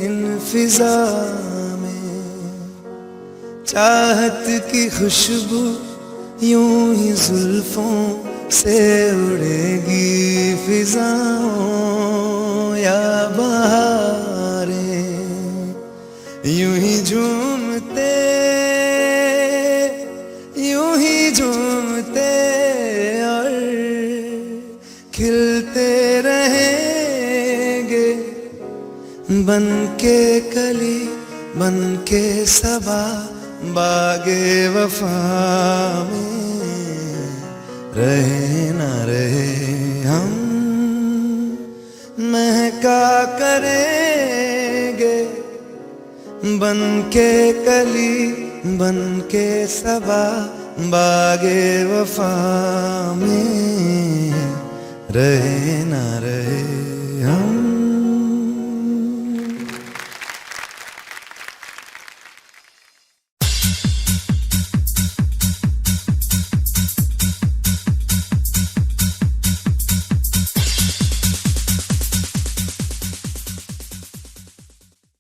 इन फिजा में. चाहत की खुशबू यूं ही जुल्फों से उड़ेगी फिजाओं या बहारें. यूं ही झूमते और खिलते रहेंगे बन के कली बन के सबा बागे वफा में रहे ना रहे हम महका करेंगे बन के कली बन के सबा बागे वफा में रहे ना रहे हम।